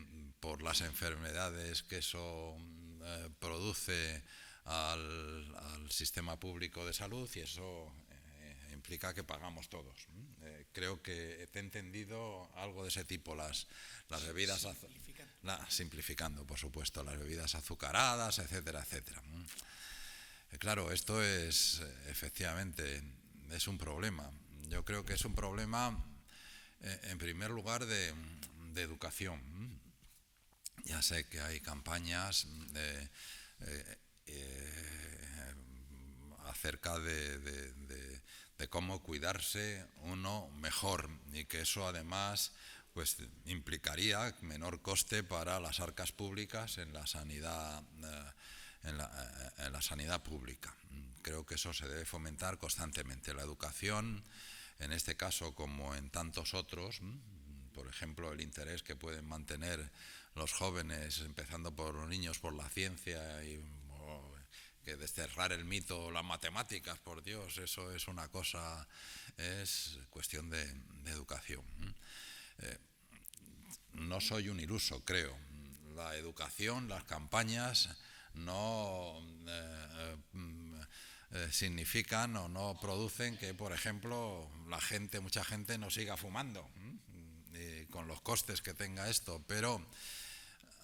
por las enfermedades que eso produce al sistema público de salud, y eso implica que pagamos todos. Creo que te he entendido algo de ese tipo, las bebidas simplificando, por supuesto, las bebidas azucaradas, etcétera, etcétera. Claro, esto es efectivamente es un problema. Yo creo que es un problema en primer lugar de educación. Ya sé que hay campañas acerca de cómo cuidarse uno mejor, y que eso además pues implicaría menor coste para las arcas públicas en la sanidad en la sanidad pública. Creo que eso se debe fomentar constantemente. La educación, en este caso como en tantos otros, por ejemplo, el interés que pueden mantener los jóvenes, empezando por los niños, por la ciencia, y que desterrar el mito, las matemáticas, por Dios, eso es una cosa, es cuestión de educación. No soy un iluso, creo. La educación, las campañas no significan o no producen que, por ejemplo, mucha gente no siga fumando, con los costes que tenga esto, pero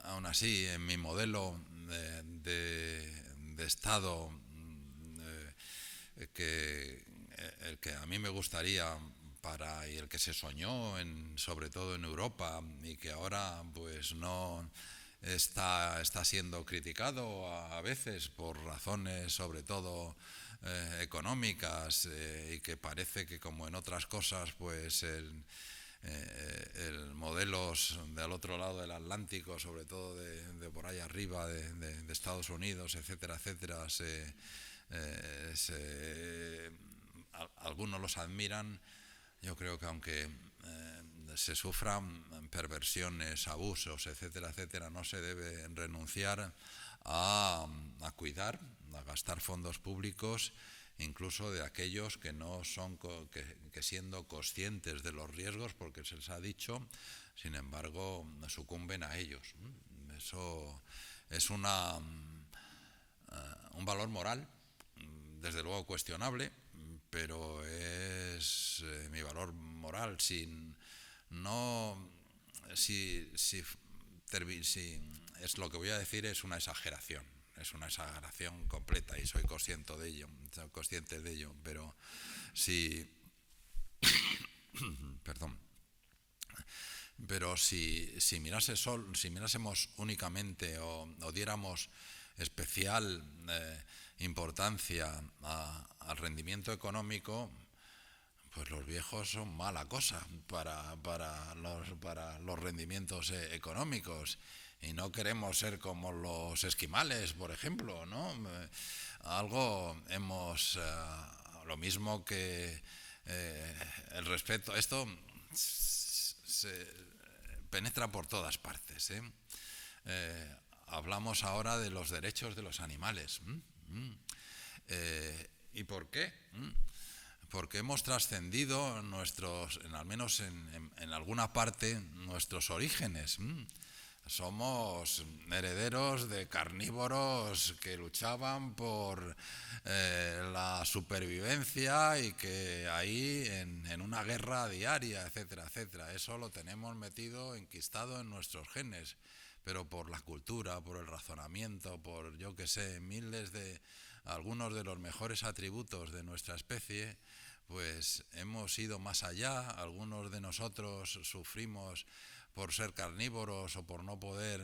aún así, en mi modelo de Estado, el que a mí me gustaría y el que se soñó sobre todo en Europa, y que ahora pues no está siendo criticado a veces por razones sobre todo económicas, y que parece que, como en otras cosas, pues el modelos del otro lado del Atlántico, sobre todo de por ahí arriba de Estados Unidos, etcétera, etcétera, algunos los admiran. Yo creo que aunque se sufran perversiones, abusos, etcétera, etcétera, no se debe renunciar a cuidar, a gastar fondos públicos, incluso de aquellos que no son, que siendo conscientes de los riesgos, porque se les ha dicho, sin embargo, sucumben a ellos. Eso es un valor moral, desde luego cuestionable, pero es mi valor moral. Es lo que voy a decir, es una exageración. Es una exageración completa, y soy consciente de ello, pero si mirásemos únicamente o diéramos especial importancia al rendimiento económico, pues los viejos son mala cosa para los rendimientos económicos. Y no queremos ser como los esquimales, por ejemplo, ¿no? Algo hemos... lo mismo que el respeto... Esto se penetra por todas partes, ¿eh? Hablamos ahora de los derechos de los animales. ¿Y por qué? Porque hemos trascendido al menos en alguna parte, nuestros orígenes. Somos herederos de carnívoros que luchaban por la supervivencia y que ahí en una guerra diaria, etcétera, etcétera. Eso lo tenemos metido, enquistado en nuestros genes, pero por la cultura, por el razonamiento, por yo que sé, algunos de los mejores atributos de nuestra especie, pues hemos ido más allá. Algunos de nosotros sufrimos por ser carnívoros o por no poder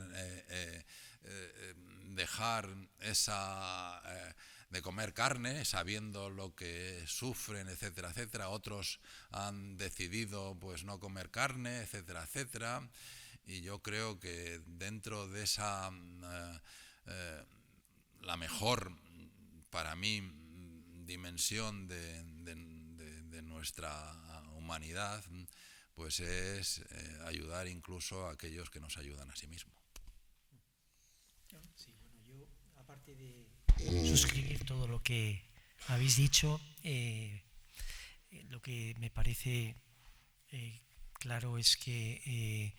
dejar de comer carne, sabiendo lo que sufren, etcétera, etcétera. Otros han decidido pues no comer carne, etcétera, etcétera. Y yo creo que dentro de esa la mejor para mí dimensión de nuestra humanidad, pues es ayudar incluso a aquellos que nos ayudan a sí mismos. Sí, bueno, yo, aparte de suscribir todo lo que habéis dicho, lo que me parece claro es que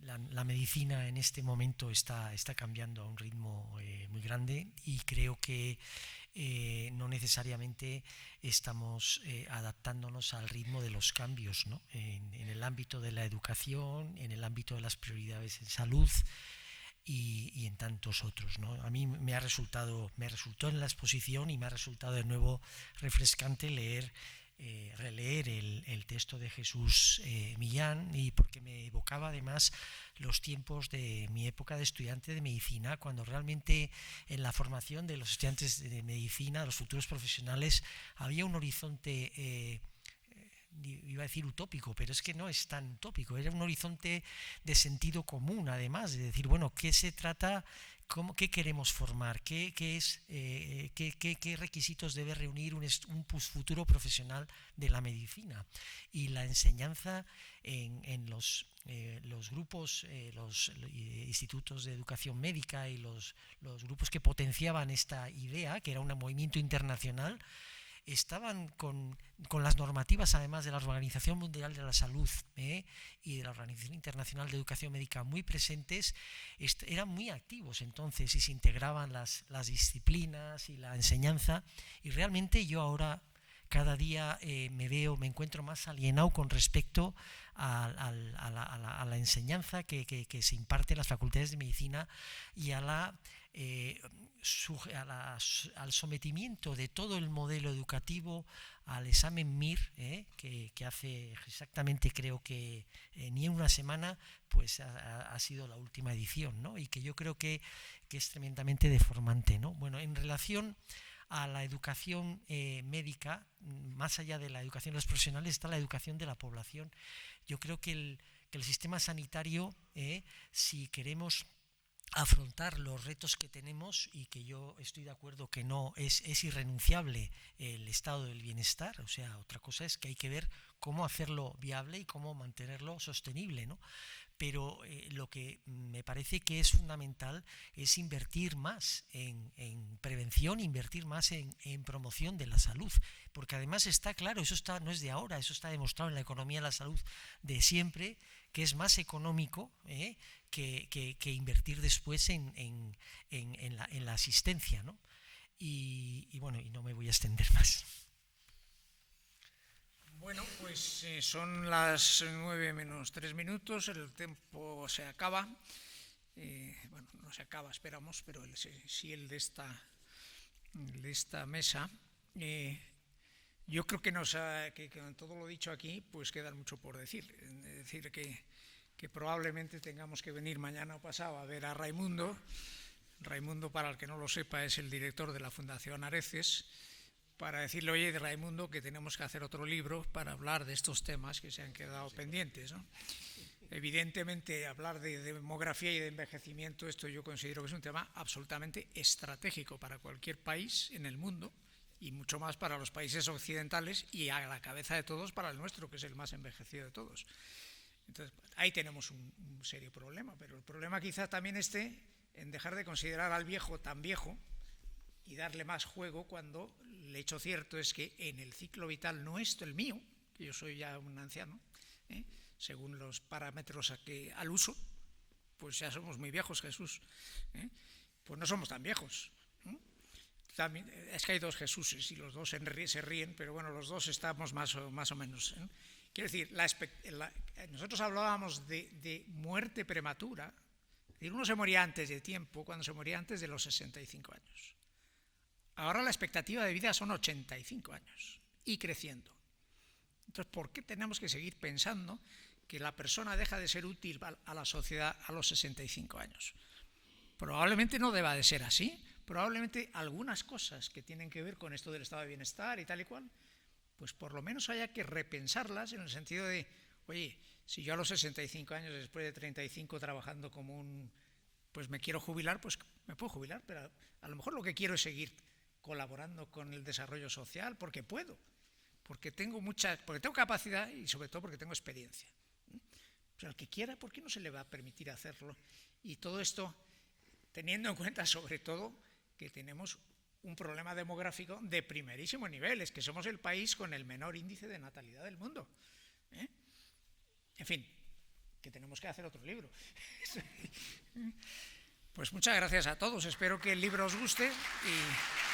la medicina en este momento está cambiando a un ritmo muy grande, y creo que no necesariamente estamos adaptándonos al ritmo de los cambios, ¿no? En el ámbito de la educación, en el ámbito de las prioridades en salud y en tantos otros, ¿no? A mí me resultó en la exposición, y me ha resultado de nuevo refrescante releer el texto de Jesús Millán, y porque me evocaba además los tiempos de mi época de estudiante de medicina, cuando realmente en la formación de los estudiantes de medicina, los futuros profesionales, había un horizonte iba a decir utópico, pero es que no es tan utópico, era un horizonte de sentido común, además, de decir, bueno, ¿qué se trata? ¿Qué queremos formar? ¿Qué requisitos debe reunir un futuro profesional de la medicina? Y la enseñanza en los grupos, los institutos de educación médica y los grupos que potenciaban esta idea, que era un movimiento internacional, estaban con las normativas, además de la Organización Mundial de la Salud y de la Organización Internacional de Educación Médica, muy presentes. Eran muy activos entonces, y se integraban las disciplinas y la enseñanza, y realmente yo ahora cada día me encuentro más alienado con respecto a la enseñanza que se imparte en las facultades de medicina, y al sometimiento de todo el modelo educativo al examen MIR, que hace exactamente, creo que ni en una semana, pues ha sido la última edición, ¿no? Y que yo creo que es tremendamente deformante, ¿no? Bueno, en relación a la educación médica, más allá de la educación de los profesionales, está la educación de la población. Yo creo que el sistema sanitario, si queremos afrontar los retos que tenemos, y que yo estoy de acuerdo que no es irrenunciable el estado del bienestar, o sea, otra cosa es que hay que ver cómo hacerlo viable y cómo mantenerlo sostenible, ¿no? Pero lo que me parece que es fundamental es invertir más en prevención, invertir más en promoción de la salud, porque además está claro, no es de ahora, eso está demostrado en la economía de la salud de siempre, que es más económico que invertir después en la asistencia, ¿no? Y bueno, y no me voy a extender más. Bueno, pues son las 9 menos 3 minutos, el tiempo se acaba. Bueno, no se acaba, esperamos, pero sí el de esta mesa. Yo creo que con todo lo dicho aquí, pues queda mucho por decir. Es decir, que probablemente tengamos que venir mañana o pasado a ver a Raimundo. Raimundo, para el que no lo sepa, es el director de la Fundación Areces, para decirle, oye, de Raimundo, que tenemos que hacer otro libro para hablar de estos temas que se han quedado pendientes, ¿no? Evidentemente, hablar de demografía y de envejecimiento, esto yo considero que es un tema absolutamente estratégico para cualquier país en el mundo, y mucho más para los países occidentales, y a la cabeza de todos para el nuestro, que es el más envejecido de todos. Entonces, ahí tenemos un serio problema, pero el problema quizás también esté en dejar de considerar al viejo tan viejo y darle más juego, cuando el hecho cierto es que en el ciclo vital nuestro, el mío, que yo soy ya un anciano, según los parámetros al uso, pues ya somos muy viejos, Jesús, pues no somos tan viejos. También, es que hay dos Jesuses y los dos se ríen, pero bueno, los dos estamos más o menos. Quiero decir, nosotros hablábamos de muerte prematura. Es decir, uno se moría antes de tiempo, cuando se moría antes de los 65 años. Ahora la expectativa de vida son 85 años y creciendo. Entonces, ¿por qué tenemos que seguir pensando que la persona deja de ser útil a la sociedad a los 65 años? Probablemente no deba de ser así. Probablemente algunas cosas que tienen que ver con esto del estado de bienestar y tal y cual, pues por lo menos haya que repensarlas, en el sentido de, oye, si yo a los 65 años, después de 35 trabajando como pues me quiero jubilar, pues me puedo jubilar, pero a lo mejor lo que quiero es seguir colaborando con el desarrollo social, porque puedo, porque tengo capacidad y sobre todo porque tengo experiencia. Pues al que quiera, ¿por qué no se le va a permitir hacerlo? Y todo esto teniendo en cuenta sobre todo que tenemos un problema demográfico de primerísimo nivel, es que somos el país con el menor índice de natalidad del mundo. En fin, que tenemos que hacer otro libro. Pues muchas gracias a todos, espero que el libro os guste y